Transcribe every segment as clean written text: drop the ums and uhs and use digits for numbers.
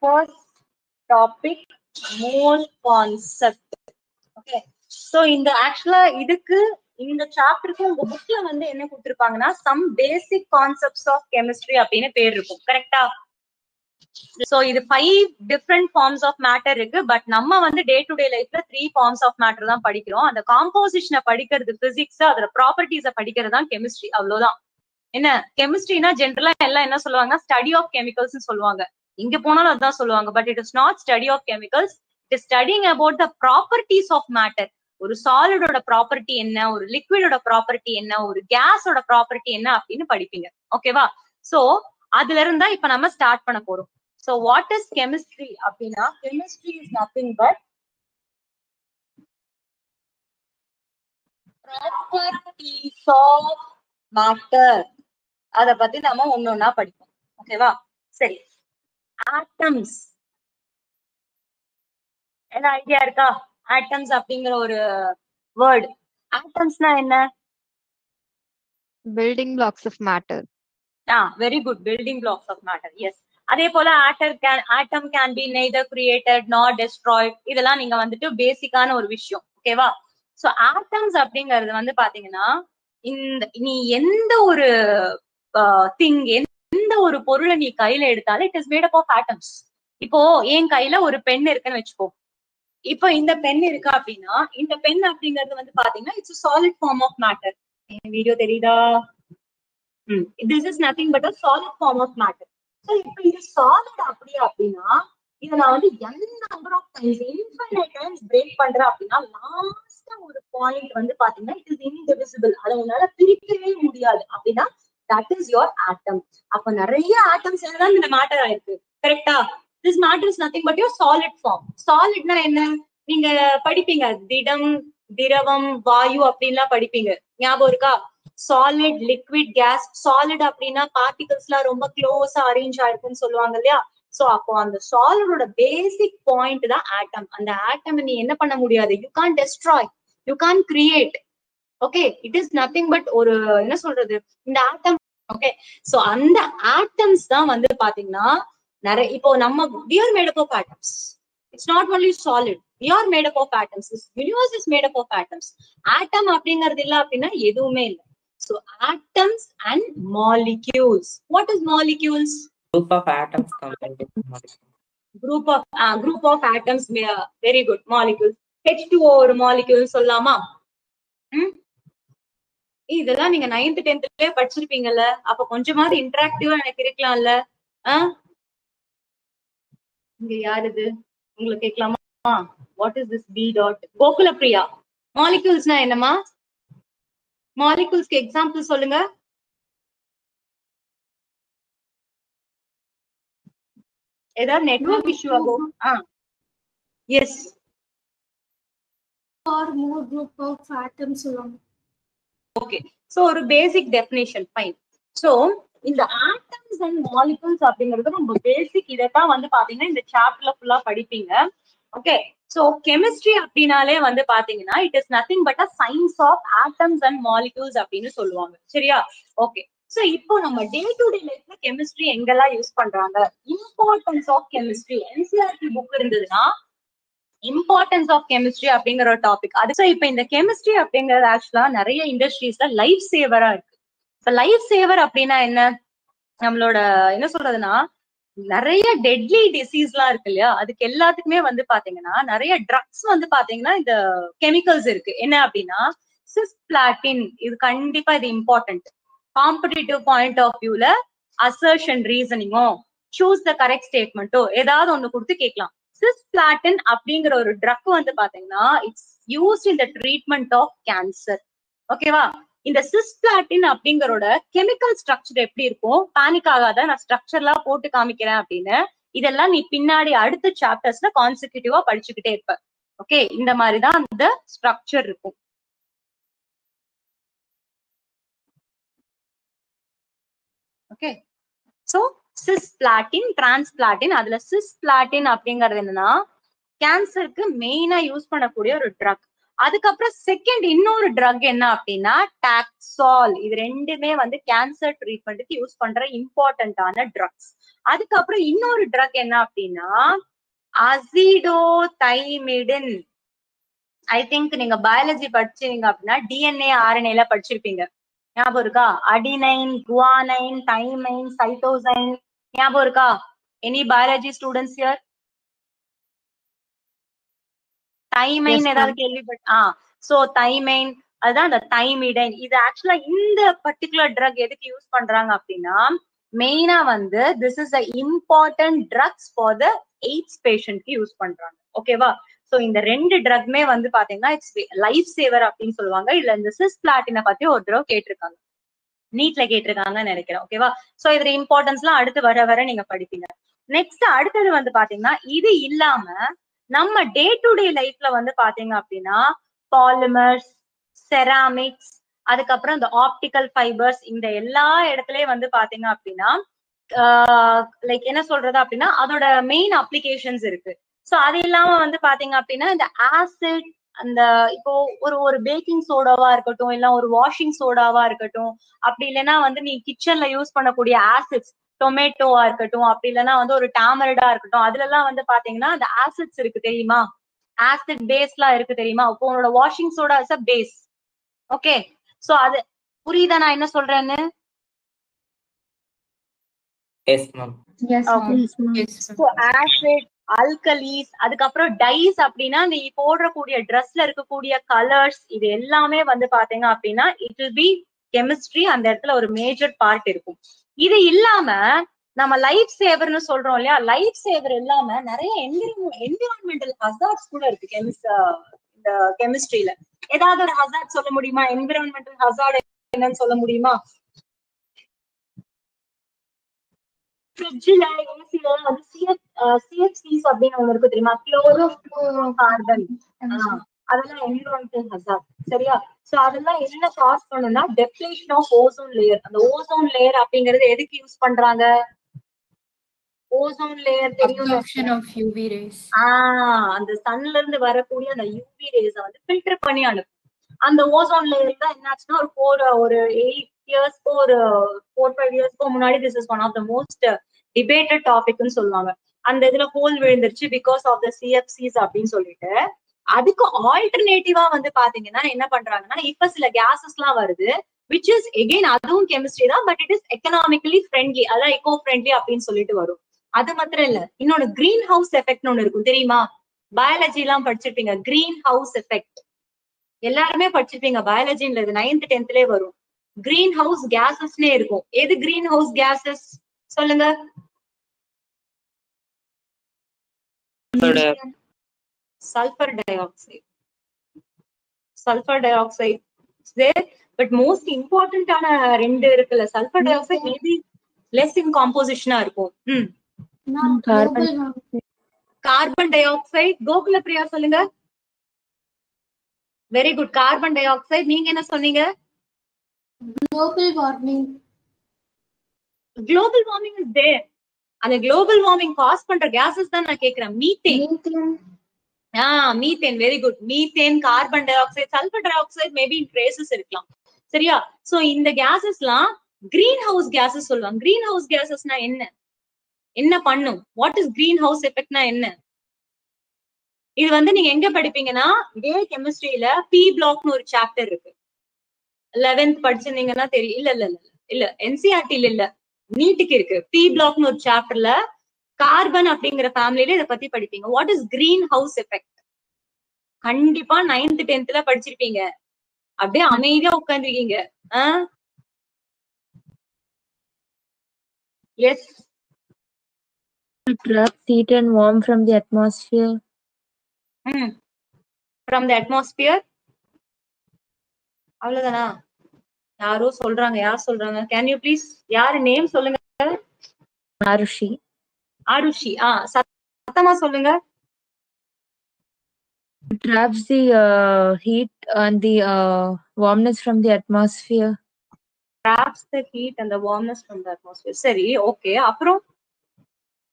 first topic, mole concept. Okay, so இந்த ஆக்சுவலா இதுக்கு இந்த சாப்டருக்கு உங்க புக்ல வந்து என்ன கொடுத்திருப்பாங்கன்னா some basic concepts of chemistry அப்படின்னு பேர் இருக்கும். கரெக்டா? சோ இது 5 டிஃப்ரெண்ட் ஃபார்ம்ஸ் ஆஃப் மேட்டர் இருக்கு. பட் நம்ம வந்து டே டு டே லைஃப்ல 3 ஃபார்ம்ஸ் ஆஃப் மேட்டர் தான் படிக்கிறோம். அந்த காம்போசிஷனை படிக்கிறது பிசிக்ஸ், அதோட ப்ராப்பர்ட்டிஸை படிக்கிறது தான் கெமிஸ்ட்ரி. அவ்வளவுதான். என்ன கெமிஸ்ட்ரினா ஜென்ரலா எல்லாம் என்ன சொல்லுவாங்க, ஸ்டடி ஆஃப் கெமிக்கல்ஸ் சொல்லுவாங்க. இங்க போனாலும் அதான் சொல்லுவாங்க. But it is not study of chemicals. It is studying about the properties of matter. ஒரு சாலிடோட ப்ராப்பர்ட்டி என்ன, ஒரு லிக்விடோட ப்ராப்பர்ட்டி என்ன, ஒரு கேஸோட ப்ராப்பர்ட்டி என்ன அப்படின்னு படிப்பீங்க. ஓகேவா? சோ அதுல இருந்தா இப்ப நம்ம ஸ்டார்ட் பண்ண போறோம். So what is chemistry அப்படின்னா, chemistry is nothing but properties of matter. அத பத்தி நாம ஒன்னொன்னா படிப்போம். ஓகேவா? சரி, atoms என்ன ஐடியா இருக்கா? atoms அப்படிங்கிற ஒரு வேர்ட். atomsனா என்ன? building blocks of matter. Very good, building blocks of matter. Yes. அதே போல atom can be neither created nor destroyed. இதெல்லாம் நீங்க வந்துட்டு பேசிக்கான ஒரு விஷயம். ஓகேவா? சோ ஆட்டம்ஸ் அப்படிங்கிறது வந்து பாத்தீங்கன்னா, நீ எந்த ஒரு திங், எந்த ஒரு பொருளை நீ கையில எடுத்தாலும் it is made up of atoms. இப்போ என் கையில ஒரு பென் இருக்குன்னு வச்சுக்கோ. இப்போ இந்த பென் இருக்கா அப்படின்னா, இந்த பென் அப்படிங்கிறது வந்து பாத்தீங்கன்னா it's solid form of matter. Video தெரியுதா? This is nothing but a solid form of matter. So இப்ப இது சாலிட் அப்படின்னா இத நான் வந்து எந்த number of times, infinite times break பண்றேன் அப்படின்னா லாஸ்ட் ஒரு பாயிண்ட் வந்து பாத்தீங்கன்னா இட் இஸ் இன்டிவிசிபிள். அதை உன்னால பிரிக்கவே முடியாது அப்படின்னா that is your atom. அப்ப நிறைய ஆட்டம்ஸ் தான் இந்த மேட்டர் ஆயிருக்கு. கரெக்டா? This matter is nothing but your solid form. சாலிட்னா என்ன? நீங்க படிப்பீங்க, திடம், திரவம், வாயு அப்படின்லாம் படிப்பீங்க. ஞாபகம் இருக்கா? Solid, liquid, gas. சாலிட் அப்படின்னா பார்ட்டிகல்ஸ் எல்லாம் ரொம்ப க்ளோஸா அரேஞ்ச் ஆயிருக்குன்னு சொல்லுவாங்க இல்லையா? சோ அப்போ அந்த சாலிடோட பேசிக் பாயிண்ட் தான் ஆட்டம். அந்த ஆட்டம் நீ என்ன பண்ண முடியாது, you can destroy, you can create. Okay, it is nothing but ஒரு என்ன சொல்றது, இந்த ஆட்டம். ஓகே, சோ அந்த ஆட்டம்ஸ் தான் வந்து பாத்தீங்கன்னா நிறைய. இப்போ நம்ம we are made up of atoms. It's not only solid. We are made up of atoms. This universe is made up of atoms. Atom அப்படிங்கிறது இல்ல அப்படின்னா எதுவுமே இல்லை. So atoms and molecules. What is molecules? Group of atoms combined. Group of atoms. Very good. Molecules. H2O ஒரு molecule சொல்லலாமா? இதெல்லாம் நீங்க 9th 10thலயே படிச்சிருப்பீங்கல்ல. அப்ப கொஞ்சமாவது இன்டராக்டிவா எனக்கு இருக்கலாம்ல. இங்க யாரு இது? உங்களுக்கு கேட்கலாமா? What is this B dot? Gokula Priya. மாலிக்யூல்ஸ்னா என்னமா? மாலிக்யூல்ஸ்க்கு எக்ஸாம்பிள் சொல்லுங்க. ஏதாவது நெட்வொர்க் இஷ்யூ ஆகும். Yes, or more group of atoms சொல்லுவாங்க. ஓகே, சோ ஒரு பேசிக் டெஃபினிஷன். ஃபைன். சோ இந்த ஆட்டம்ஸ் அண்ட் மாலிகூல்ஸ் அப்படிங்கிறது ரொம்ப பேசிக். இதைத்தான் வந்து பாத்தீங்கன்னா இந்த சாப்டர்ல ஃபுல்லா படிப்பீங்க. ஓகே, சோ கெமிஸ்ட்ரி அப்படின்னாலே வந்து பாத்தீங்கன்னா it is nothing but a science of atoms and molecules அப்படின்னு சொல்லுவாங்க. சரியா? ஓகே, சோ இப்போ நம்ம டே டு டே லைஃப்ல கெமிஸ்ட்ரி எங்கெல்லாம் யூஸ் பண்றாங்க, importance of chemistry. NCERT book இருந்ததுன்னா இம்பார்ட்டன்ஸ் ஆஃப் கெமிஸ்ட்ரி அப்படிங்கிற ஒரு டாபிக் அது. இப்ப இந்த கெமிஸ்ட்ரி அப்படிங்கிறது ஆக்சுவலா நிறைய இண்டஸ்ட்ரீஸ்ல லைஃப் சேவரா இருக்கு. இப்ப லைஃப் சேவர் அப்படின்னா என்ன? நம்மளோட என்ன சொல்றதுன்னா, நிறைய டெட்லி டிசீஸ் எல்லாம் இருக்கு இல்லையா, அதுக்கு எல்லாத்துக்குமே வந்து பாத்தீங்கன்னா நிறைய ட்ரக்ஸ் வந்து பாத்தீங்கன்னா இந்த கெமிக்கல்ஸ் இருக்கு. என்ன அப்படின்னா சிஸ்பிளாட்டின். இது கண்டிப்பா இது இம்பார்ட்டன்ட். காம்படிட்டிவ் பாயிண்ட் ஆஃப் வியூல அசர்ஷன் ரீசனிங்கோ சூஸ் த கரெக்ட் ஸ்டேட்மெண்ட்டோ ஏதாவது ஒண்ணு கொடுத்து கேட்கலாம். சிஸ்பிளாட்டின் அப்படிங்கிற ஒரு ட்ரக் வந்து பாத்தீங்கன்னா it's used in the treatment of cancer. ஓகேவா? இந்த சிஸ்பிளாட்டின் அப்படிங்கறோட கெமிக்கல் ஸ்ட்ரக்சர் எப்படி இருக்கும், பேனிக் ஆகாத, நான் ஸ்ட்ரக்சர்லாம் போட்டு காமிக்கிறேன் அப்படின்னு. இதெல்லாம் நீ பின்னாடி அடுத்த சாப்டர்ஸ்ல கான்சிக்யூட்டிவா படிச்சுக்கிட்டே இருப்ப. ஓகே, இந்த மாதிரிதான் அந்த ஸ்ட்ரக்சர் இருக்கும். Okay, so cisplatin, transplatin. அதுல சிஸ்பிளாட்டின் அப்படிங்கிறது என்னன்னா கேன்சருக்கு மெயினா யூஸ் பண்ணக்கூடிய ஒரு ட்ரக். அதுக்கப்புறம் செகண்ட் இன்னொரு ட்ரக் என்ன அப்படின்னா டாக்ஸால். இது ரெண்டுமே வந்து கேன்சர் ட்ரீட்மெண்ட்டுக்கு யூஸ் பண்ற இம்பார்ட்டன்டான ட்ரக்ஸ். அதுக்கப்புறம் இன்னொரு ட்ரக் என்ன அப்படின்னா அசிடோதைமிடின். ஐ திங்க் நீங்க பயாலஜி படிச்சீங்க அப்படின்னா டிஎன்ஏ ஆர்என்ஏல படிச்சிருப்பீங்க. ஞாபகம் இருக்கா? Adenine, guanine, thymine, cytosine. ஞாபகம் இருக்கா? Any biology students here? Thymine ஏதாவது கேள்விப்பட்ட? சோ தைமைன் அதுதான் அந்த தைமிடைன். இது ஆக்சுவலா இந்த பர்டிகுலர் ட்ரக் எதுக்கு யூஸ் பண்றாங்க அப்படின்னா மெயினா வந்து this is a important drugs for the AIDS பேஷண்ட்க்கு யூஸ் பண்றாங்க. ஓகேவா? சோ இந்த ரெண்டு ட்ரக்மே வந்து பாத்தீங்கன்னா இட்ஸ் லைஃப் சேவர் அப்படின்னு சொல்லுவாங்க. இல்ல இந்த சிஸ் பிளாட்டினை பத்தி ஒரு தடவை கேட்டிருக்காங்க, நீட்ல கேட்டிருக்காங்கன்னு நினைக்கிறேன். ஓகேவா? சோ இதோட இம்பார்ட்டன்ஸ் எல்லாம் அடுத்து வர வர நீங்க படிப்பீங்க. நெக்ஸ்ட் அடுத்தது வந்து பாத்தீங்கன்னா இது இல்லாம நம்ம டே டு டே லைஃப்ல வந்து பாத்தீங்க அப்படின்னா பாலிமர்ஸ், செராமிக்ஸ், அதுக்கப்புறம் இந்த ஆப்டிக்கல் ஃபைபர்ஸ், இந்த எல்லா இடத்துலயும் வந்து பாத்தீங்க அப்படின்னா லைக் என்ன சொல்றது அப்படின்னா அதோட மெயின் அப்ளிகேஷன்ஸ் இருக்கு. சோ அது இல்லாம வந்து பாத்தீங்க அப்படின்னா இந்த ஆசிட், அந்த இப்போ ஒரு பேக்கிங் சோடாவா இருக்கட்டும், இல்ல ஒரு வாஷிங் சோடாவா இருக்கட்டும், அப்படி இல்லைன்னா வந்து நீ கிச்சன்ல யூஸ் பண்ணக்கூடிய ஆசிட்ஸ், டொமேட்டோவா இருக்கட்டும், அப்படி இல்லைன்னா வந்து ஒரு டாமரிடா இருக்கட்டும், அதுல எல்லாம் வந்து பாத்தீங்கன்னா அந்த ஆசிட்ஸ் இருக்கு தெரியுமா? ஆசிட் பேஸ்லாம் இருக்கு தெரியுமா? இப்போ உன்னோட washing soda is a base. Okay, so அது புரியுதா நான் என்ன சொல்றேன்னு? Yes ma'am. So acid, alkalis, அதுக்கப்புறம் டைஸ் அப்படின்னா நீ போடக்கூடிய ட்ரெஸ்ல இருக்கக்கூடிய கலர்ஸ், இது எல்லாமே வந்து பாத்தீங்க அப்படின்னா இட் வில் பி கெமிஸ்ட்ரி. அந்த இடத்துல ஒரு மேஜர் பார்ட் இருக்கும். இது இல்லாம நம்ம லைஃப் சேவர்னு சொல்றோம் இல்லையா? லைஃப் சேவர் இல்லாம நிறைய என்விரான்மெண்டல் ஹசார்ட்ஸ் கூட இருக்கு இந்த கெமிஸ்ட்ரியில. ஏதாவது ஒரு ஹசார்ட் சொல்ல முடியுமா? என்விரான்மெண்டல் ஹசார்ட் என்னன்னு சொல்ல முடியுமா? ஃப்ரிட்ஜ்ல, ஏசில வந்து சிஎஃப்சிஸ் அப்படின்னு ஒண்ணு இருக்கு தெரியுமா? Chloro carbon. அதெல்லாம் என்விரான்மெண்டல் ஹசார்ட். சரியா? சோ அதெல்லாம் என்ன காஸ் பண்ணும்னா டெப்ளீஷன் ஆஃப் ஓசோன் லேயர். அந்த ஓசோன் லேயர் அப்படிங்கறது எதுக்கு யூஸ் பண்றாங்க? ஓசோன் லேயர் தெரியும், absorption of UV rays. அந்த சன்ல இருந்து வரக்கூடிய அந்த யூவி ரேஸ வந்து ஃபில்டர் பண்ணி அனுப்பும். அந்த ஓசோன் லேயர் தான் என்னாச்சுன்னா ஒரு 8 இயர்ஸ்க்கு ஒரு 4-5 இயர்ஸ்க்கு முன்னாடி this is one of the most debated டாபிக்னு சொல்லுவாங்க. அந்த இதுல ஹோல் விழுந்துருச்சு பிகாஸ் ஆஃப் த சிஎஃப்சிஸ் அப்படின்னு சொல்லிட்டு. அதுக்கு ஆல்டர்னேட்டிவா வந்து பாத்தீங்கன்னா என்ன பண்றாங்கன்னா இப்ப சில கேசஸ் எல்லாம் வருது விச் இஸ் எகெயின் அதுவும் கெமிஸ்ட்ரி தான், but it is economically friendly, அதான் எக்கோ ஃப்ரெண்ட்லி அப்படின்னு சொல்லிட்டு வரும். அது மாத்திரம் இல்ல, இன்னொன்னு கிரீன் ஹவுஸ் எஃபெக்ட்னு ஒண்ணு இருக்கும் தெரியுமா? பயாலஜி எல்லாம் படிச்சிருப்பீங்க. கிரீன் ஹவுஸ் எஃபெக்ட் எல்லாருமே படிச்சிருப்பீங்க பயாலஜின்றது 9th 10th வரும். கிரீன் ஹவுஸ் கேசஸ்னே இருக்கும். எது கிரீன் ஹவுஸ் கேசஸ் சொல்லுங்க? Sulphur dioxide. Sulphur dioxide but most இம்பார்ட்டன்டான ரெண்டு இருக்குல்ல, sulphur dioxide maybe less in காம்போசிஷனா இருக்கும். Carbon dioxide. Gokula Priya சொல்லுங்க. Very good. Carbon dioxide. நீங்க என்ன சொன்னீங்க? Global warming. Global warming is there. அந்த global warming காஸ் பண்ற கேசஸ் தான் நான் கேக்குறேன். Methane. Methane. Very good. Methane, carbon dioxide, sulphur dioxide maybe traces இருக்கலாம். சரியா? சோ இந்த கேசஸ்லாம் கிரீன் ஹவுஸ் கேசஸ் சொல்லுவாங்க. கிரீன் ஹவுஸ் கேசஸ்னா என்ன பண்ணும்? வாட் இஸ் கிரீன் ஹவுஸ் எஃபெக்ட்னா என்ன? இது வந்து நீங்க எங்க படிப்பீங்கன்னா இதே கெமிஸ்ட்ரியில பி பிளாக்னு ஒரு சாப்டர் இருக்கு. 11th படிச்சிருந்தீங்கன்னா தெரியும். இல்ல என்சிஆர்டில இல்ல, நீட்டுக்கு இருக்கு. பி பிளாக்னு ஒரு சாப்டர்ல கார்பன் அப்படிங்கிற ஃபேமிலியில இதை பத்தி படிப்பீங்க. What is green house effect? கண்டிப்பா 9th 10th படிச்சிருப்பீங்க. அப்படியே அமைதியா உட்கார்ந்துருக்கீங்க. S. Traps heat and warm from the atmosphere. From the atmosphere. அவ்வளவுதானா? யாரோ சொல்றாங்க. யார் சொல்றாங்க? கேன் யூ ப்ளீஸ் யார் நேம் சொல்லுங்க? Arushi. சத்தமா சொல்லுங்க. Traps the heat and the warmness from the atmosphere. Traps the heat and the warmness from the atmosphere. சரி, ஓகே. அப்புறம்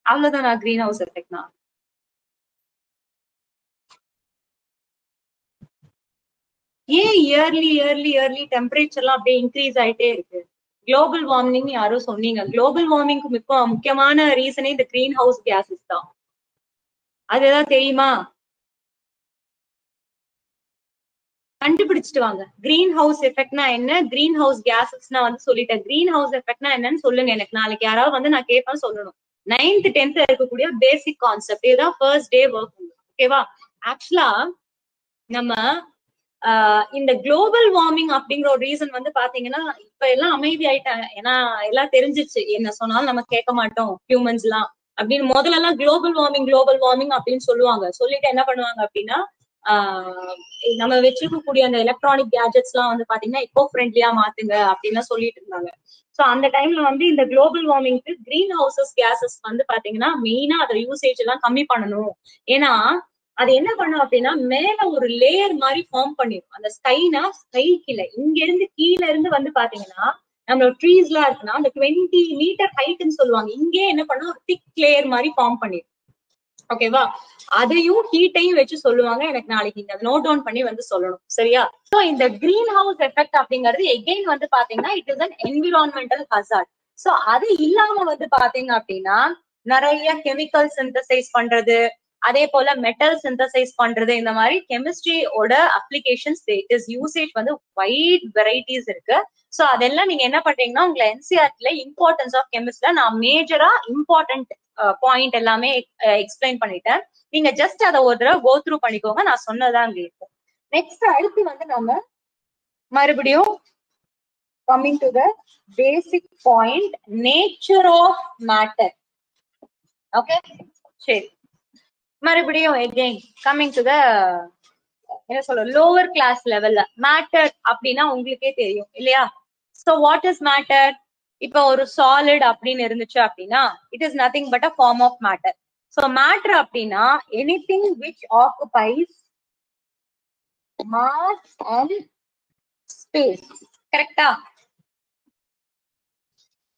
அவ்வளவுதானா கிரீன் ஹவுஸ் எஃபெக்ட்னா? ஏன் இயர்லி டெம்பரேச்சர் எல்லாம் அப்படியே இன்க்ரீஸ் ஆயிட்டே இருக்கு? குளோபல் வார்மிங் யாரும் சொன்னீங்க. குளோபல் வார்மிங்க்கு முக்கியமான ரீசனே இந்த கிரீன் ஹவுஸ் கேசஸ் தான். அது ஏதாவது தெரியுமா? கண்டுபிடிச்சிட்டு வாங்க. கிரீன் ஹவுஸ் எஃபெக்ட்னா என்ன, கிரீன் ஹவுஸ் கேசஸ்னா வந்து சொல்லிட்டேன். கிரீன் ஹவுஸ் எஃபெக்ட்னா என்னன்னு சொல்லுங்க எனக்கு. நாளைக்கு யாராவது வந்து நான் கேட்பேன் சொல்லணும். 9th 10th இருக்கக்கூடிய பேசிக் கான்செப்ட். இதுதான் ஃபர்ஸ்ட் டே ஒர்க். ஓகேவா? ஆக்சுவலா நம்ம இந்த குளோபல் வார்மிங் அப்படிங்கிற ஒரு ரீசன் வந்து பாத்தீங்கன்னா இப்ப எல்லாம் அமைதி ஆயிட்டாங்க. ஏன்னா எல்லாம் தெரிஞ்சிச்சு, என்ன சொன்னாலும் நம்ம கேட்க மாட்டோம் ஹியூமன்ஸ் எல்லாம் அப்படின்னு. முதல்ல எல்லாம் குளோபல் வார்மிங் அப்படின்னு சொல்லுவாங்க. சொல்லிட்டு என்ன பண்ணுவாங்க அப்படின்னா நம்ம வச்சிருக்கக்கூடிய அந்த எலக்ட்ரானிக் கேஜெட்ஸ் எல்லாம் வந்து பாத்தீங்கன்னா எக்கோ ஃப்ரெண்ட்லியா மாத்துங்க அப்படின்னு சொல்லிட்டு இருந்தாங்க. சோ அந்த டைம்ல வந்து இந்த குளோபல் வார்மிங்க்கு கிரீன் ஹவுசஸ் கேசஸ் வந்து பாத்தீங்கன்னா மெயினா அதோட யூசேஜ் எல்லாம் கம்மி பண்ணணும். ஏன்னா அது என்ன பண்ணும் அப்படின்னா மேல ஒரு லேயர் மாதிரி ஃபார்ம் பண்ணிடும். அந்த ஸ்கை கீழே இங்க இருந்து கீழே இருந்து வந்து பாத்தீங்கன்னா நம்மளோட ட்ரீஸ் எல்லாம் இருக்குன்னா அந்த 20 மீட்டர் ஹைட்னு சொல்லுவாங்க. இங்கே என்ன பண்ணும், ஒரு திக் லேயர் மாதிரி ஃபார்ம் பண்ணிடும். ஓகேவா? அதையும் ஹீட்டையும் வச்சு சொல்லுவாங்க. எனக்கு நாளைக்கு நீங்க அதை நோட் டவுன் பண்ணி வந்து சொல்லணும். சரியா? சோ இந்த கிரீன் ஹவுஸ் எஃபெக்ட் அப்படிங்கிறது எகெயின் வந்து பாத்தீங்கன்னா it is an environmental hazard. So அது இல்லாம வந்து பாத்தீங்க அப்படின்னா நிறைய கெமிக்கல் சிந்தசைஸ் பண்றது, அதே போல மெட்டல் சிந்தசைஸ் பண்றது, இந்த மாதிரி கெமிஸ்ட்ரியோட அப்ளிகேஷன்ஸ் யூசேஜ் வந்து வைட் வெரைட்டிஸ் இருக்கு. சோ அதெல்லாம் நீங்க என்ன பண்றீங்கன்னா உங்களை என்சிஆர்டில இம்பார்ட்டன்ஸ் ஆஃப் கெமிஸ்ட்ரியில நான் மேஜரா இம்பார்ட்டன்ட் பாயிண்ட் எல்லாமே எக்ஸ்பிளைன் பண்ணிட்டேன். நீங்க ஜஸ்ட் அதை ஒரு தடவை கோ த்ரூ பண்ணிக்கோங்க. நான் சொன்னதான் அங்க இருக்கும். நெக்ஸ்ட் அடுத்து வந்து நம்ம மறுபடியும் coming to the basic point, nature of matter. Okay, சரி. மறுபடியும் எகெயின் கம்மிங் டு த என்ன சொல்ற லோவர் கிளாஸ் லெவல்ல மேட்டர் அப்படின்னா உங்களுக்கே தெரியும் இல்லையா? So what is matter? இப்ப ஒரு சாலிட் அப்படின்னு இருந்துச்சு அப்படின்னா it is nothing but a form of matter. So matter அப்படின்னா anything which occupies mass and space. கரெக்டா?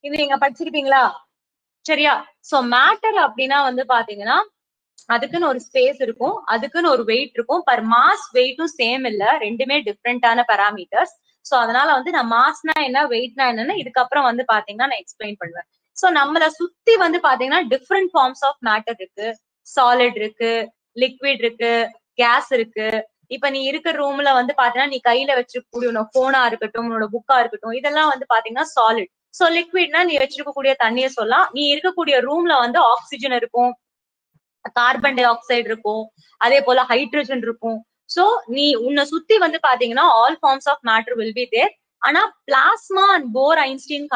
இது நீங்க படிச்சிருப்பீங்களா? சரியா? சோ மேட்டர் அப்படின்னா வந்து பாத்தீங்கன்னா அதுக்குன்னு ஒரு ஸ்பேஸ் இருக்கும், அதுக்குன்னு ஒரு வெயிட் இருக்கும். பர் மாஸ் வெயிட்டும் சேம் இல்ல, ரெண்டுமே டிஃப்ரெண்டான பாராமீட்டர்ஸ். சோ அதனால வந்து நான் மாஸ்னா என்ன வெயிட்னா என்னன்னு இதுக்கப்புறம் வந்து பாத்தீங்கன்னா நான் எக்ஸ்பிளைன் பண்ணுவேன். சோ நம்மள சுத்தி வந்து பாத்தீங்கன்னா டிஃப்ரெண்ட் ஃபார்ம்ஸ் ஆஃப் மேட்டர் இருக்கு. சாலிட் இருக்கு, லிக்விட் இருக்கு, கேஸ் இருக்கு. இப்ப நீ இருக்கிற ரூம்ல வந்து பாத்தீங்கன்னா நீ கையில வச்சிருக்கக்கூடிய உன்னோட போனா இருக்கட்டும், உன்னோட புக்கா இருக்கட்டும், இதெல்லாம் வந்து பாத்தீங்கன்னா சாலிட். சோ லிக்விட்னா நீ வச்சிருக்கக்கூடிய தண்ணிய சொல்லலாம். நீ இருக்கக்கூடிய ரூம்ல வந்து ஆக்சிஜன் இருக்கும், கார்பன் டை ஆக்சைடு இருக்கும், அதே போல ஹைட்ரஜன் இருக்கும். சோ நீ உன்னை சுத்தி வந்து பாத்தீங்கன்னா all forms of matter will be there. ஆனா plasma and Bose Einstein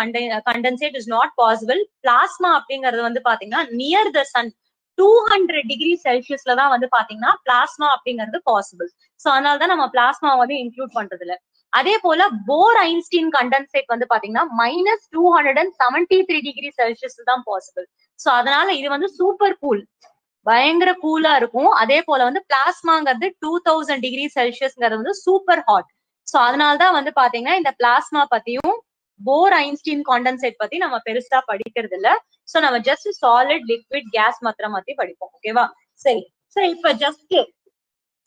condensate is not possible. Plasma அப்படிங்கறது வந்து பாத்தீங்கன்னா நியர் த சன் 200 டிகிரி செல்சியஸ்ல தான் வந்து பாத்தீங்கன்னா பிளாஸ்மா அப்படிங்கிறது பாசிபிள். சோ அதனாலதான் நம்ம பிளாஸ்மா வந்து இன்க்ளூட் பண்றது இல்ல. அதே போல போர் ஐன்ஸ்டீன் கண்டென்சேட் வந்து பாத்தீங்கன்னா -273 டிகிரி செல்சியஸ் தான் பாசிபிள். சோ அதனால இது வந்து சூப்பர் கூல், பயங்கர கூலா இருக்கும். அதே போல வந்து பிளாஸ்மாங்கிறது 2000 டிகிரி செல்சியஸ்ங்கிறது வந்து சூப்பர் ஹாட். சோ அதனாலதான் வந்து பாத்தீங்கன்னா இந்த பிளாஸ்மா பத்தியும் போர் ஐன்ஸ்டீன் காண்டன்சேட் பத்தி நம்ம பெருசா படிக்கிறது இல்ல. சோ நம்ம ஜஸ்ட் சாலிட், லிக்விட், கேஸ் மாத்திரம் பத்தி படிப்போம். ஓகேவா? சரி. சோ இப்ப ஜஸ்ட்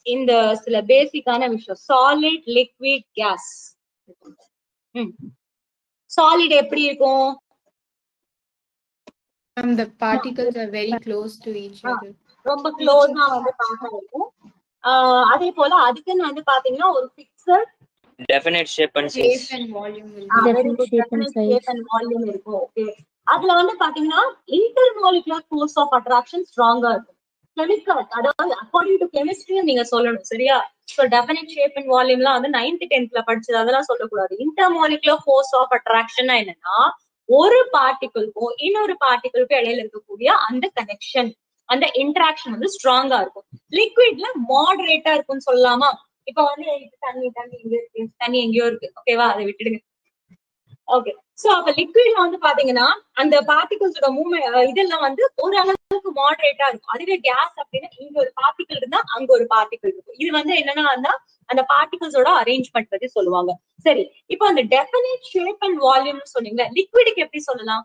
இந்த சில பேசிக்கான விஷயம், சாலிட், லிக்விட், கேஸ். சாலிட் எப்படி இருக்கும்? The particles are very close to each other. ரொம்ப க்ளோஸா வந்து பாக்க இருக்கும். அதே போல அதுக்குன்னு வந்து பாத்தீங்கன்னா ஒரு fixed definite shape and size. Definite shape and size. Volume இருக்கும். ஓகே, அதுல வந்து பாத்தீங்கன்னா இன்டர்மாலிகுலர் ஃபோர்ஸ் ஆஃப் அட்ராக்ஷன் ஸ்ட்ராங்கா இருக்கும். கெமிக்கல், அதாவது அக்கார்டிங் டு கெமிஸ்ட்ரி நீங்க சொல்லணும். சரியா? சோ டெஃபினிட் ஷேப் அண்ட் வால்யூம்லாம் வந்து 9th 10th படிச்சது, அதெல்லாம் சொல்லக்கூடாது. இன்டர்மாலிகுலர் ஃபோர்ஸ் ஆஃப் அட்ராக்ஷன் என்னன்னா ஒரு பார்ட்டிகிள்க்கும் இன்னொரு பார்ட்டிகிள்க்கும் இடையில இருக்கக்கூடிய அந்த கனெக்ஷன், அந்த இன்டராக்ஷன் வந்து ஸ்ட்ராங்கா இருக்கும். லிக்விட்ல மாடரேட்டா இருக்கும்னு சொல்லலாமா? இப்ப வந்து தண்ணி இங்க இருக்கு, தண்ணி எங்கேயோ இருக்கு. ஓகேவா? அதை விட்டுடுங்க. ஓகே, சோ அப்ப லிக்விட்ல வந்து பாத்தீங்கன்னா அந்த பார்ட்டிகிள்ஸோட மூவ்மெண்ட் இதெல்லாம் வந்து ஒரு அளவுக்கு மாடரேட்டா இருக்கும். அதுவே கேஸ் அப்படின்னா இங்க ஒரு பார்ட்டிகிள் இருந்தா அங்க ஒரு பார்ட்டிகிள் இருக்கும். இது வந்து என்னன்னா அந்த பார்ட்டிகிள்ஸோட அரேஞ்ச்மெண்ட் பத்தி சொல்லுவாங்க. சரி, இப்போ அந்த டெஃபினிட் ஷேப் அண்ட் வால்யூம் சொன்னீங்க, லிக்விடுக்கு எப்படி சொல்லலாம்?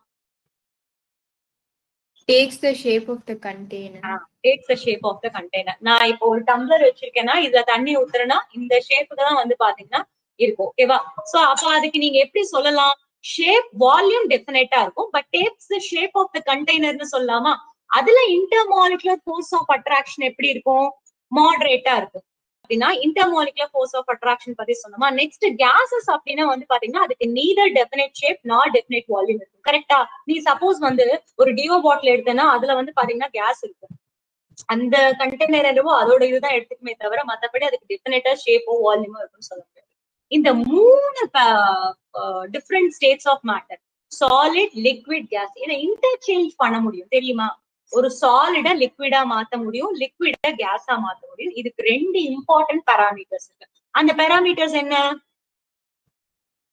Takes the shape of the container. Takes the shape of the container. நான் இப்போ ஒரு டம்ளர் வச்சிருக்கேன்னா இதுல தண்ணி ஊத்துறேன்னா இந்த ஷேப்புக்கு தான் வந்து பாத்தீங்கன்னா இருக்கும். ஓகேவா? சோ அப்ப அதுக்கு நீங்க எப்படி சொல்லலாம்? ஷேப் வால்யூம் டெஃபினட்டா இருக்கும், but takes the shape of the கண்டெய்னர்னு சொல்லலாமா? அதுல இன்டர்மாலிகுலர் ஃபோர்ஸ் ஆஃப் அட்ராக்ஷன் எப்படி இருக்கும்? மாடரேட்டா இருக்கும். அப்படின்னா இன்டர்மாலிகுலர் ஃபோர்ஸ் ஆஃப் அட்ராக்ஷன் பத்தி சொன்னோமா. நெக்ஸ்ட் கேசஸ் அப்படின்னா வந்து பாத்தீங்கன்னா அதுக்கு neither definite shape not definite volume இருக்கும். கரெக்டா? நீ சப்போஸ் வந்து ஒரு டியோ பாட்டில் எடுத்தேன்னா அதுல வந்து பாத்தீங்கன்னா கேஸ் இருக்கும், அந்த கண்டெய்னர் என்னவோ அதோட இதுதான் எடுத்துக்குமே தவிர மத்தபடி அதுக்கு டெஃபினட்டா ஷேப்போ வால்யூமோ இருக்குன்னு சொல்ல முடியாது. இந்த 3 different states of matter, solid, liquid, gas, இதை இன்டர்சேஞ்ச் பண்ண முடியும் தெரியுமா? ஒரு சாலிடா லிக்விடா மாத்த முடியும், லிக்விடா கேஸா மாத்த முடியும். இதுக்கு 2 இம்பார்ட்டன்ட் பாராமீட்டர்ஸ் இருக்கு. அந்த பாராமீட்டர்ஸ் என்ன?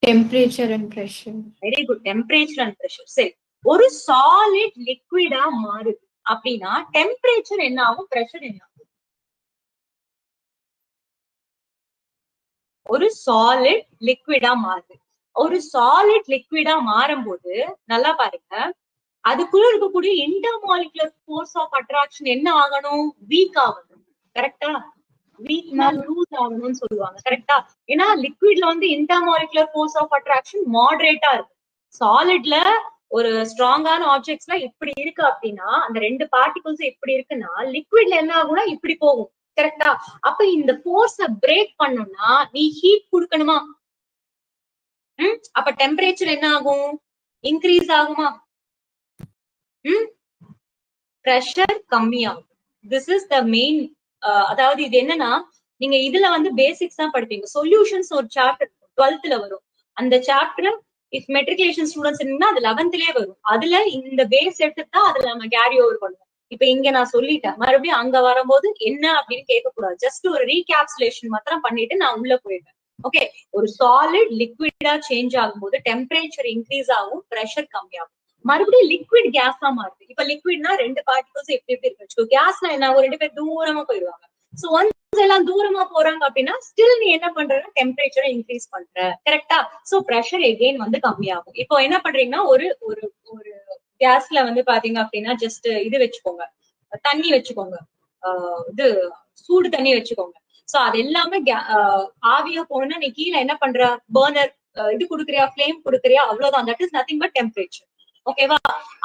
Temperature and pressure. Very good, temperature and pressure. சரி, ஒரு சாலிட் லிக்விடா மாறுது அப்படின்னா டெம்பரேச்சர் என்ன ஆகும், பிரஷர் என்ன ஆகும்? ஒரு சாலிட் லிக்விடா மாறுது. ஒரு சாலிட் லிக்விடா மாறும்போது நல்லா பாருங்க, அதுக்குள்ள இருக்கக்கூடிய இன்டர்மாலிகுலர் ஃபோர்ஸ் ஆஃப் அட்ராக்ஷன் என்ன ஆகணும்? வீக் ஆகணும். கரெக்டா? வீக்னா லூஸ் ஆகணும்னு சொல்லுவாங்க. கரெக்டா? ஏன்னா லிக்விட்ல வந்து இன்டர்மாலிகுலர் ஃபோர்ஸ் ஆஃப் அட்ராக்ஷன் மாடரேட்டா இருக்கு. சாலிட்ல ஒரு ஸ்ட்ராங்கான ஆப்ஜெக்ட்ஸ்ல இப்படி இருக்கு அப்படின்னா அந்த 2 பார்ட்டிகல்ஸ் இப்படி இருக்குன்னா லிக்விட்ல என்ன ஆகும்னா இப்படி போகும். கரெக்டா? அப்ப இந்த ஃபோர்ஸ பிரேக் பண்ணணும்னா நீ ஹீட் கொடுக்கணுமா? அப்ப டெம்பரேச்சர் என்ன ஆகும்? இன்க்ரீஸ் ஆகுமா? பிரஷர் கம்மியாகும். This is the main. அதாவது இது என்னன்னா நீங்க இதுல வந்து பேசிக்ஸ் தான் படிப்பீங்க. சொல்யூஷன்ஸ் ஒரு சாப்டர் 12th வரும். அந்த சாப்டர் இஃப் மெட்ரிகுலேஷன் ஸ்டூடெண்ட்ஸ் இருந்தா அது 11th வரும். அதுல இந்த பேஸ் எடுத்துட்டா அதுல நம்ம கேரி ஓவர் பண்ணுவோம். இப்ப இங்க நான் சொல்லிட்டேன், மறுபடியும் அங்க வரும்போது என்ன அப்படின்னு கேட்க கூடாது. ஜஸ்ட் ஒரு ரீகேப்சுலேஷன் மாத்திரம் பண்ணிட்டு நான் உள்ள போயிடுவேன். ஓகே, ஒரு சாலிட் லிக்விடா சேஞ்ச் ஆகும்போது டெம்பரேச்சர் இன்க்ரீஸ் ஆகும், பிரஷர் கம்மியாகும். மறுபடியும் லிக்விட் கேஸா மாறுது. இப்ப லிக்விட்னா 2 பார்ட்டிகல்ஸ் எப்படி இருக்கு. கேஸ்னா என்ன, ஒரு 2 பேர் தூரமா போயிடுவாங்க. சோ ஒன்ஸ் எல்லாம் தூரமா போறாங்க அப்படின்னா ஸ்டில் நீ என்ன பண்றன்னா டெம்பரேச்சரை இன்க்ரீஸ் பண்ற. கரெக்டா? சோ பிரஷர் எகெயின் வந்து கம்மியாகும். இப்போ என்ன பண்றீங்கன்னா ஒரு ஒரு ஒரு கேஸ்ல வந்து பாத்தீங்க அப்படின்னா ஜஸ்ட் இது வச்சுக்கோங்க, தண்ணி வச்சுக்கோங்க, இது சூடு தண்ணி வச்சுக்கோங்க. சோ அது எல்லாமே ஆவியா போகணும்னா நீ கீழே என்ன பண்ற, பர்னர் இது குடுக்குறியா, ஃபிளேம் குடுக்குறியா, அவ்வளவுதான். That is nothing but temperature. ஓகேவா?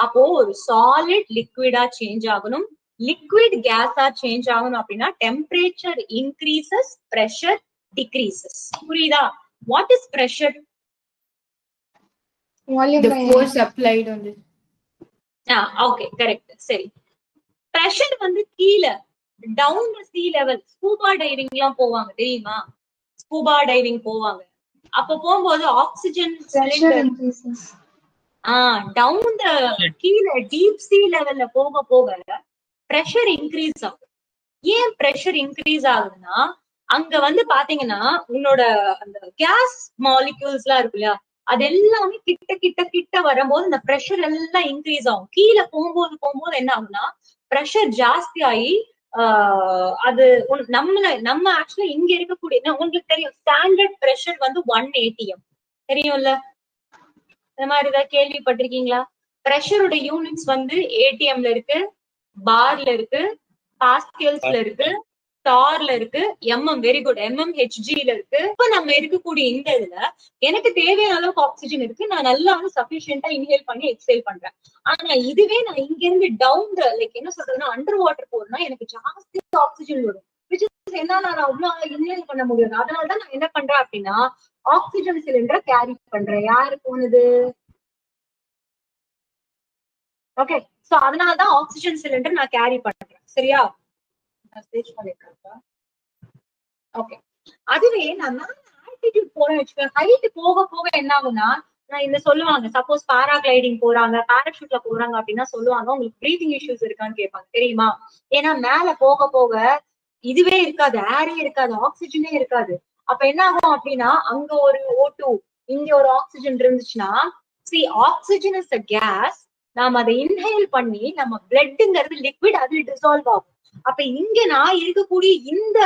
அப்போ ஒரு சாலிட் லிக்விடா சேஞ்ச் ஆகணும், லிக்விட் கேஸா சேஞ்ச் ஆகணும் அப்படின்னா டெம்பரேச்சர் இன்க்ரீசஸ், பிரஷர் டிக்ரீசஸ். புரியுதா? What is pressure? The force applied on this. Okay, correct. சரி, பிரஷர் வந்து கீழே down the sea level. Scuba diving எல்லாம் போவாங்க தெரியுமா? ஸ்கூபா டைவிங் போவாங்க. அப்ப போகும்போது ஆக்சிஜன் டவுன் த கீழே டீப் சீ லெவல்ல போக போக பிரஷர் இன்க்ரீஸ் ஆகும். ஏன் பிரஷர் இன்க்ரீஸ் ஆகுதுன்னா அங்க வந்து பாத்தீங்கன்னா உன்னோட அந்த கேஸ் மாலிக்யூல்ஸ் எல்லாம் இருக்கு இல்லையா, அது எல்லாமே கிட்ட கிட்ட கிட்ட வரும்போது இந்த பிரஷர் எல்லாம் இன்க்ரீஸ் ஆகும். கீழே போகும்போது என்ன ஆகும்னா பிரஷர் ஜாஸ்தி ஆகி அது நம்ம ஆக்சுவலா இங்க இருக்கக்கூடிய உங்களுக்கு தெரியும் ஸ்டாண்டர்ட் பிரஷர் வந்து 1 ATM தெரியும்ல? இந்த மாதிரி ஏதாவது கேள்விப்பட்டிருக்கீங்களா? பிரஷரோட யூனிட்ஸ் வந்து ATMல இருக்கு, பார்ல இருக்கு, பாஸ்கல்ஸ்ல இருக்கு, டார்ல இருக்கு, வெரி குட், MMHGல இருக்கு. இப்ப நம்ம இருக்கக்கூடிய இந்த இதுல எனக்கு தேவையான அளவுக்கு ஆக்சிஜன் இருக்கு, நான் நல்லா வந்து சஃபிஷியன்டா இன்ஹேல் பண்ணி எக்ஸேல் பண்றேன். ஆனா இதுவே நான் இங்க இருந்து டவுன் லைக் என்ன சொல்றதுன்னா அண்டர் வாட்டர் போறேன்னா எனக்கு ஜாஸ்தி ஆக்சிஜன் வரும். என்னால நான் அவ்வளவு இன்ஹேல் பண்ண முடியாது. அதனாலதான் நான் என்ன பண்றேன் அப்படின்னா ஆக்சிஜன் சிலிண்டரை கேரி பண்றேன். யாரு போனது? ஓகே, சோ அதனாலதான் ஆக்சிஜன் சிலிண்டர் நான் கேரி பண்றேன். சரியா? ஓகே, அதுவே நான் ஆல்டிடியூட் போறேன்னு வச்சுக்கேன், ஹைட் போக போக என்ன ஆகும்னா நான் இந்த சொல்லுவாங்க, சப்போஸ் பாராகிளைடிங் போறாங்க, பாராஷூட்ல போறாங்க அப்படின்னா சொல்லுவாங்க உங்களுக்கு பிரீதிங் இஷ்யூஸ் இருக்கான்னு கேட்பாங்க தெரியுமா? ஏன்னா மேல போக போக இதுவே இருக்காது, ஏரே இருக்காது, ஆக்சிஜனே இருக்காது. அப்ப என்ன ஆகும் அப்படின்னா அங்க ஒரு O2 இங்க ஒரு ஆக்சிஜன் இருந்துச்சுன்னா ஆக்சிஜன் இஸ் a கேஸ். நாம அதை இன்ஹேல் பண்ணி நம்ம பிளட்ங்கிறது லிக்விட், அது டிசால்வ் ஆகும். அப்ப இங்க நான் இருக்கக்கூடிய இந்த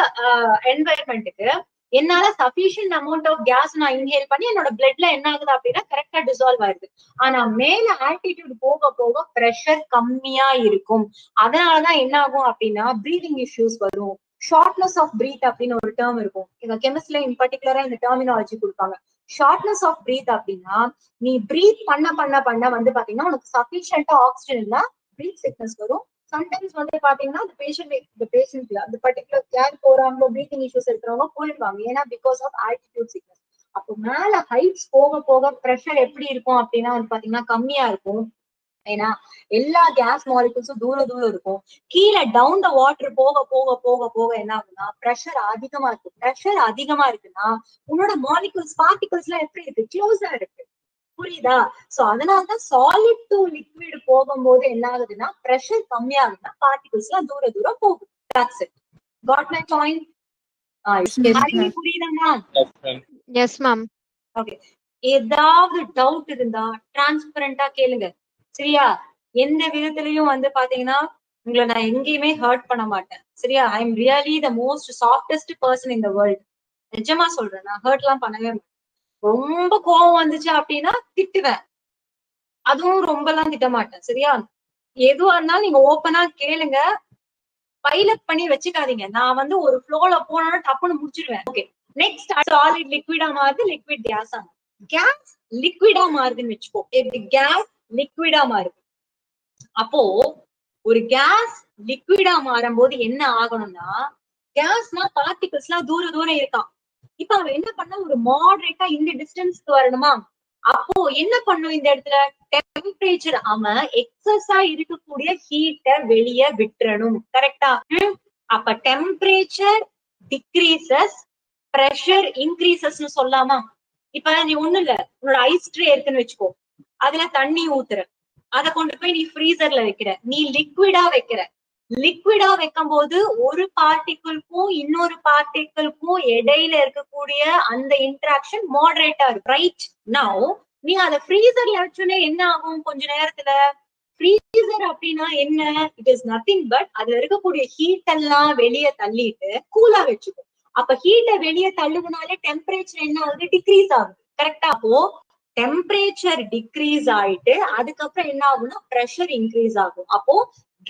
என்வைரன்மெண்ட்டுக்கு என்னால சஃபிஷியன்ட் அமௌண்ட் ஆஃப் கேஸ் நான் இன்ஹேல் பண்ணி என்னோட பிளட்ல என்ன ஆகுது அப்படின்னா கரெக்டா டிசால்வ் ஆயிருது. ஆனா மேல ஆல்டிடியூட் போக போக பிரஷர் கம்மியா இருக்கும். அதனாலதான் என்ன ஆகும் அப்படின்னா பிரீதிங் இஷ்யூஸ் வரும். ஷார்ட்னஸ் ஆஃப் பிரீத் அப்படின்னு ஒரு டேர்ம் இருக்கும். இந்த கெமிஸ்ட்ல இன் பர்டிகுலரா இந்த டெர்மினாலஜி கொடுப்பாங்க. ஷார்ட்னஸ் ஆஃப் பிரீத் அப்படின்னா நீ பிரீத் பண்ண வந்து பாத்தீங்கன்னா உனக்கு சஃபிஷியன்டா ஆக்சிஜன் இல்ல பிரீத் சிக்னஸ் வரும். சம்டைம்ஸ் வந்து பாத்தீங்கன்னா அந்த பர்டிகுலர் கேர் போறாங்களோ பிரீத்திங் இஷ்யூஸ் இருக்கிறவங்க போயிடுவாங்க. ஏன்னா பிகாஸ் ஆஃப் ஆல்டிடியூட் சிக்னஸ். அப்போ மேல ஹைட்ஸ் போக போக ப்ரெஷர் எப்படி இருக்கும் அப்படின்னா வந்து பாத்தீங்கன்னா கம்மியா இருக்கும். ஏன்னா எல்லா கேஸ் மாலிகுல்ஸும் தூரம் இருக்கும். கீழே டவுன் த வாட்டர் போக போக போக போக என்ன ஆகுதுன்னா ப்ரெஷர் அதிகமா இருக்கு. ப்ரெஷர் அதிகமா இருக்குன்னா உன்னோட மாலிகுல்ஸ் பார்ட்டிகல்ஸ் எல்லாம் எப்படி இருக்கு? க்ளோஸா இருக்கு. புரியுதா? சோ அதனாலதான் சாலிட் டு லிக்விட் போகும்போது என்ன ஆகுதுன்னா ப்ரெஷர் கம்மியாகுதுன்னா பார்ட்டிகல்ஸ் எல்லாம் தூரம் போகும். That's it. Got my point? புரியுதாமா? Yes ma'am. ஓகே. ஏதாவது டவுட் இருந்தா டிரான்ஸ்பரண்டா கேளுங்க. சரியா? எந்த விதத்திலயும் வந்து பாத்தீங்கன்னா உங்களை நான் எங்கேயுமே ஹர்ட் பண்ண மாட்டேன். சரியா? I am really the most softest person in the world. நிஜமா சொல்றேன். நான் ஹர்ட் எல்லாம் பண்ணவே மாட்டேன். ரொம்ப கோவம் வந்துச்சு அப்படின்னா திட்டுவேன். அதுவும் ரொம்ப எல்லாம் திட்ட மாட்டேன். சரியா? எதுவா இருந்தாலும் நீங்க ஓப்பனா கேளுங்க. பைலப் பண்ணி வச்சுக்காதீங்க. நான் வந்து ஒரு ஃப்ளோல போனா டப்புன்னு முடிச்சிருவேன். ஓகே. நெக்ஸ்ட் சாலிட் லிக்விடா மாறுது, லிக்விட் கேஸா மாறுது. கேஸ் லிக்விடா மாறுதுன்னு வச்சுக்கோ. கேஸ் லிக்விடா மாறுது. அப்போ ஒரு கேஸ் லிக்விடா மாறும் போது என்ன ஆகணும்னா கேஸ்னா பார்ட்டிகல்ஸ் எல்லாம் தூரம் இருக்கான். இப்ப அவன் என்ன பண்ண ஒரு மாடரேட்டா இந்த டிஸ்டன்ஸ்க்கு வரணுமா? அப்போ என்ன பண்ணும் இந்த இடத்துல டெம்பரேச்சர் அவன் எக்ஸஸா இருக்கக்கூடிய ஹீட்டை வெளியே விட்டுறணும். கரெக்டா? அப்ப டெம்பரேச்சர் டிக்ரீசஸ், பிரஷர் இன்க்ரீசஸ்னு சொல்லாமா? இப்ப நீ ஒண்ணு இல்ல, உன்னோட ஐஸ் ட்ரே இருக்குன்னு வச்சுக்கோ. அதுல தண்ணி ஊத்துற, அதை கொண்டு போய் நீ ஃப்ரீசர்ல வைக்கிற, நீ லிக்விடா வைக்கிற. லிக்விடா வைக்கும் போது ஒரு பார்ட்டிகிள்க்கும் இன்னொரு பார்ட்டிகிள்க்கும் இடையில இருக்கக்கூடிய அந்த இன்டராக்ஷன் மாடரேட்டா இருக்கு. ரைட்? நவ் நீ அதை ஃப்ரீசர்ல வச்சோன்னே என்ன ஆகும்? கொஞ்ச நேரத்துல ஃப்ரீசர் அப்படின்னா என்ன? இட் இஸ் நத்திங் பட் அதுல இருக்கக்கூடிய ஹீட் எல்லாம் வெளியே தள்ளிட்டு கூலா வச்சுக்கும். அப்ப ஹீட்டை வெளியே தள்ளுவனாலே டெம்பரேச்சர் என்ன ஆகுது? டிக்ரீஸ் ஆகுது. கரெக்டா? அப்போ டெம்பரேச்சர் டிக்ரீஸ் ஆயிட்டு அதுக்கப்புறம் என்ன ஆகும்னா ப்ரெஷர் இன்க்ரீஸ் ஆகும். அப்போ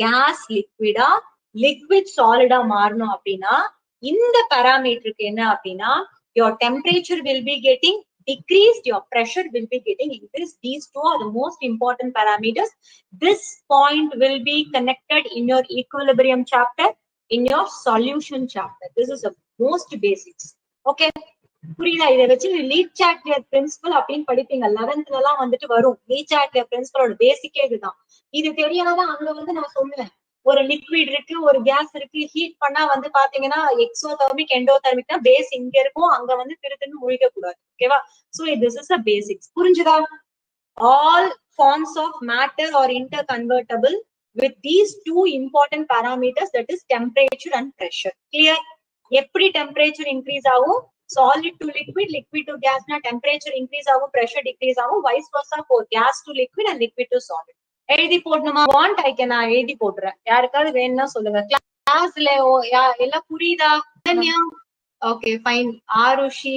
கேஸ் லிக்விடா, லிக்விட் சாலிடா மாறணும் அப்படின்னா இந்த பாராமீட்டருக்கு என்ன அப்படின்னா your temperature will be getting decreased, your pressure will be getting increased. These two are the most important parameters. This point will be connected in your equilibrium chapter, in your solution chapter. This is the most basics. Okay? புரியுதா? இதை வச்சு lead சாட்லியர் principal அப்படின்னு படிப்பீங்க. 11th எல்லாம் வந்துட்டு வரும். Lead சாட்லியர் பிரின்சிபலோட பேசிக்கே இதுதான். இது தெரியாதான் அங்க வந்து நான் சொல்லுவேன் ஒரு லிக்விட் இருக்கு, ஒரு கேஸ் இருக்கு, ஹீட் பண்ணா வந்து பாத்தீங்கன்னா எக்ஸோதெர்மிக் எண்டோதெர்மிக் தான் பேஸ் இங்க இருக்கும், அங்க வந்து திருத்துன்னு முழிக்க கூடாது. ஓகேவா? So this is a basics. புரிஞ்சுதா? all forms of matter are interconvertible with these two important parameters, that is temperature and pressure. Clear? எப்படி டெம்பரேச்சர் இன்க்ரீஸ் ஆகும்? solid to liquid, liquid to gas na temperature increase ஆகும், pressure decrease ஆகும், vice versa for gas to liquid and liquid to solid. எழுதி போடணுமா? Want I can, நான் எழுதி போடுறேன். யாருக்காவது வேணும்னா சொல்லுங்க. கிளாஸ்ல எல்லாம் புரியுதா? Okay fine. ஆருஷி,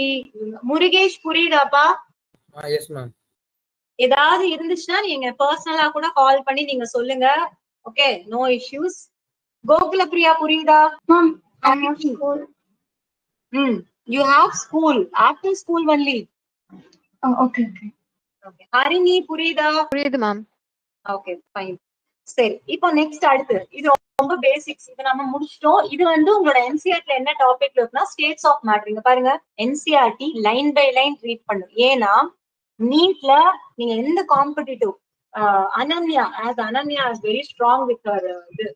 முருகேஷ் புரியுதாப்பா? Yes ma'am. ஏதாவது இருந்துச்சுன்னா நீங்க பர்சனலா கூட கால் பண்ணி நீங்க சொல்லுங்க. Okay, no issues. Gokula Priya புரியுதா? You have school after school only. Okay. Harini புரியுதா? புரியுது மேம். Okay fine. சரி, இப்போ நெக்ஸ்ட் அடுத்து இது ரொம்ப பேசிக்ஸ். இது நம்ம முடிச்சிட்டோம். இது வந்து உங்களோட என்சிஆர்டில என்ன டாபிக்ல இருக்குன்னா ஸ்டேட்ஸ் ஆஃப் மேட்டர். இங்க பாருங்க, NCERT line by line read பண்ணும். ஏன்னா நீட்ல நீங்க எந்த competitive Ananya is very strong with இது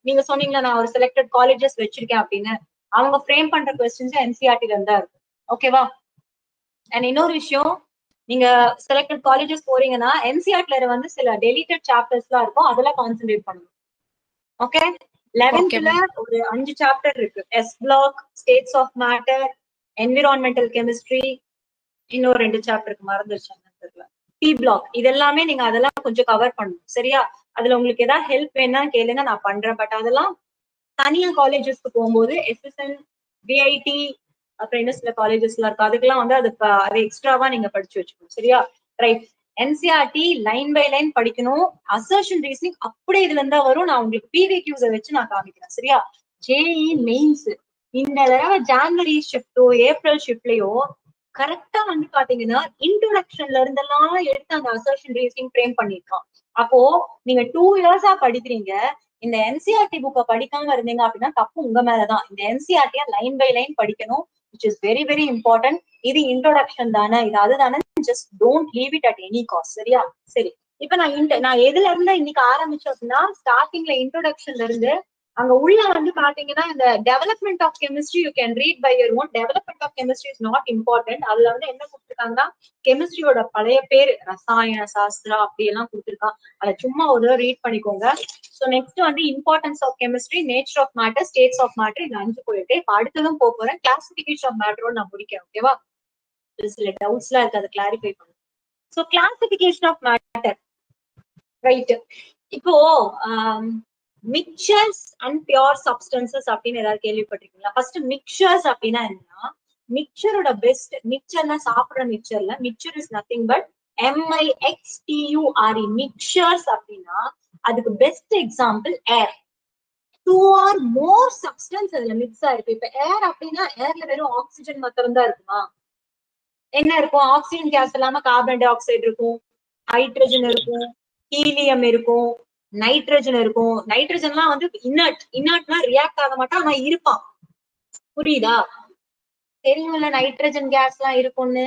நீங்க சொன்னீங்களா நான் ஒரு செலக்டட் காலேஜஸ் வச்சிருக்கேன் அப்படின்னு, அவங்க ஃப்ரேம் பண்ற கொஸ்டின்ஸ் என்சிஆர்டில இருந்தா இருக்கும். ஓகேவா? அண்ட் இன்னொரு விஷயம், நீங்க செலக்டட் காலேஜஸ் போறீங்கன்னா என்சிஆர்டில வந்து சில டெலிட்டட் சாப்டர்ஸ் எல்லாம் இருக்கும், அதெல்லாம் கான்சென்ட்ரேட் பண்ணணும். ஓகே? 11th ஒரு 5 சாப்டர் இருக்கு. S block, states of matter, environmental chemistry, இன்னொரு 2 சாப்டருக்கு மறந்துருச்சாங்க தெரியல, டி பிளாக். இதெல்லாமே நீங்க அதெல்லாம் கொஞ்சம் கவர் பண்ணணும். சரியா? அதுல உங்களுக்கு ஏதாவது ஹெல்ப் வேணா கேளுங்க, நான் பண்றேன். பட் அதெல்லாம் தனியா காலேஜஸ்க்கு போகும்போது எஸ்எஸ்என், விஐடி, அப்புறம் இன்னும் சில காலேஜஸ்ல இருக்கு, அதுக்கெல்லாம் வந்து அது எக்ஸ்ட்ராவா நீங்க படிச்சு வச்சுக்கணும். சரியா? Right. NCERT line by line படிக்கணும். அசர்ஷன் ரீசனிங் அப்படியே இதுல இருந்தா வரும். நான் உங்களுக்கு பிவிக்யூஸ வச்சு நான் காமிக்கிறேன். சரியா? ஜேஇ மெயின்ஸ் இந்த தடவை ஜான்வரி ஷிஃப்டோ ஏப்ரல் ஷிஃப்ட்லயோ கரெக்டா வந்து பாத்தீங்கன்னா இன்ட்ரோடக்ஷன்ல இருந்தெல்லாம் எடுத்து அந்த அசர்ஷன் ரீசனிங் ஃப்ரேம் பண்ணிருக்கான். அப்போ நீங்க 2 இயர்ஸா படிக்கிறீங்க, இந்த என்சிஆர்டி புக்க படிக்காம இருந்தீங்க அப்படின்னா தப்பு உங்க மேலதான். இந்த என்சிஆர்டியா லைன் பை லைன் படிக்கணும், which is very very important. இது இன்ட்ரோடக்ஷன் தானே, இது அதுதானே, just don't leave it at any cost. சரியா? சரி, இப்ப நான் எதுல இருந்து இன்னைக்கு ஆரம்பிச்சேன் அப்படின்னா, ஸ்டார்டிங்ல இன்ட்ரோடக்ஷன்ல இருந்து அங்க உள்ள வந்து பாத்தீங்கன்னா இந்த development of chemistry you can read by your own. Development of chemistry is not important. அதுல வந்து என்ன கொடுத்துருக்காங்கன்னா கெமிஸ்ட்ரியோட பழைய பேர் ரசாயன சாஸ்திரா அப்படி எல்லாம் கொடுத்துருக்கான். அதை சும்மா ஒரு ரீட் பண்ணிக்கோங்க. ஸோ நெக்ஸ்ட் வந்து importance of chemistry, nature of matter, states of matter, இது 5 போயிட்டு இப்ப அடுத்ததும் போறேன். கிளாசிபிகேஷன் ஆஃப் மேட்டரோட நான் முடிக்கிறேன். ஓகேவா? சில டவுட்ஸ் எல்லாம் இருக்கு, அதை கிளாரிஃபை பண்ணுங்க. So classification of matter, right. இப்போ மிக்சர்ஸ் அண்ட் பியூர் சப்ஸ்டன்சஸ் அப்படின்னு ஏதாவது கேள்விப்பட்டிருக்கீங்களா? ஃபர்ஸ்ட் மிக்சர்ஸ் அப்படின்னா என்னன்னா, மிக்சரோட பெஸ்ட், மிக்சர்னா சாப்பிடுற மிக்சர்ல, mixture is nothing but MIXTURE. Mixtures அப்படின்னா அதுக்கு best example air. 2 or more substance அதுல மிக்ஸ் ஆயிருக்கு. இப்ப ஏர் அப்படின்னா ஏர்ல வெறும் ஆக்சிஜன் மாத்திரம் தான் இருக்குமா? என்ன இருக்கும்? ஆக்சிஜன் கேஸ் இல்லாம கார்பன் டை ஆக்சைடு இருக்கும், ஹைட்ரஜன் இருக்கும், ஹீலியம் இருக்கும், நைட்ரஜன் இருக்கும். நைட்ரஜன்லாம் வந்து இனர்ட்னா ரியாக்ட் ஆக மாட்டான், ஆனா இருப்பான். புரியுதா? தெரியும்ல நைட்ரஜன் கேஸ் எல்லாம் இருக்கும்னு.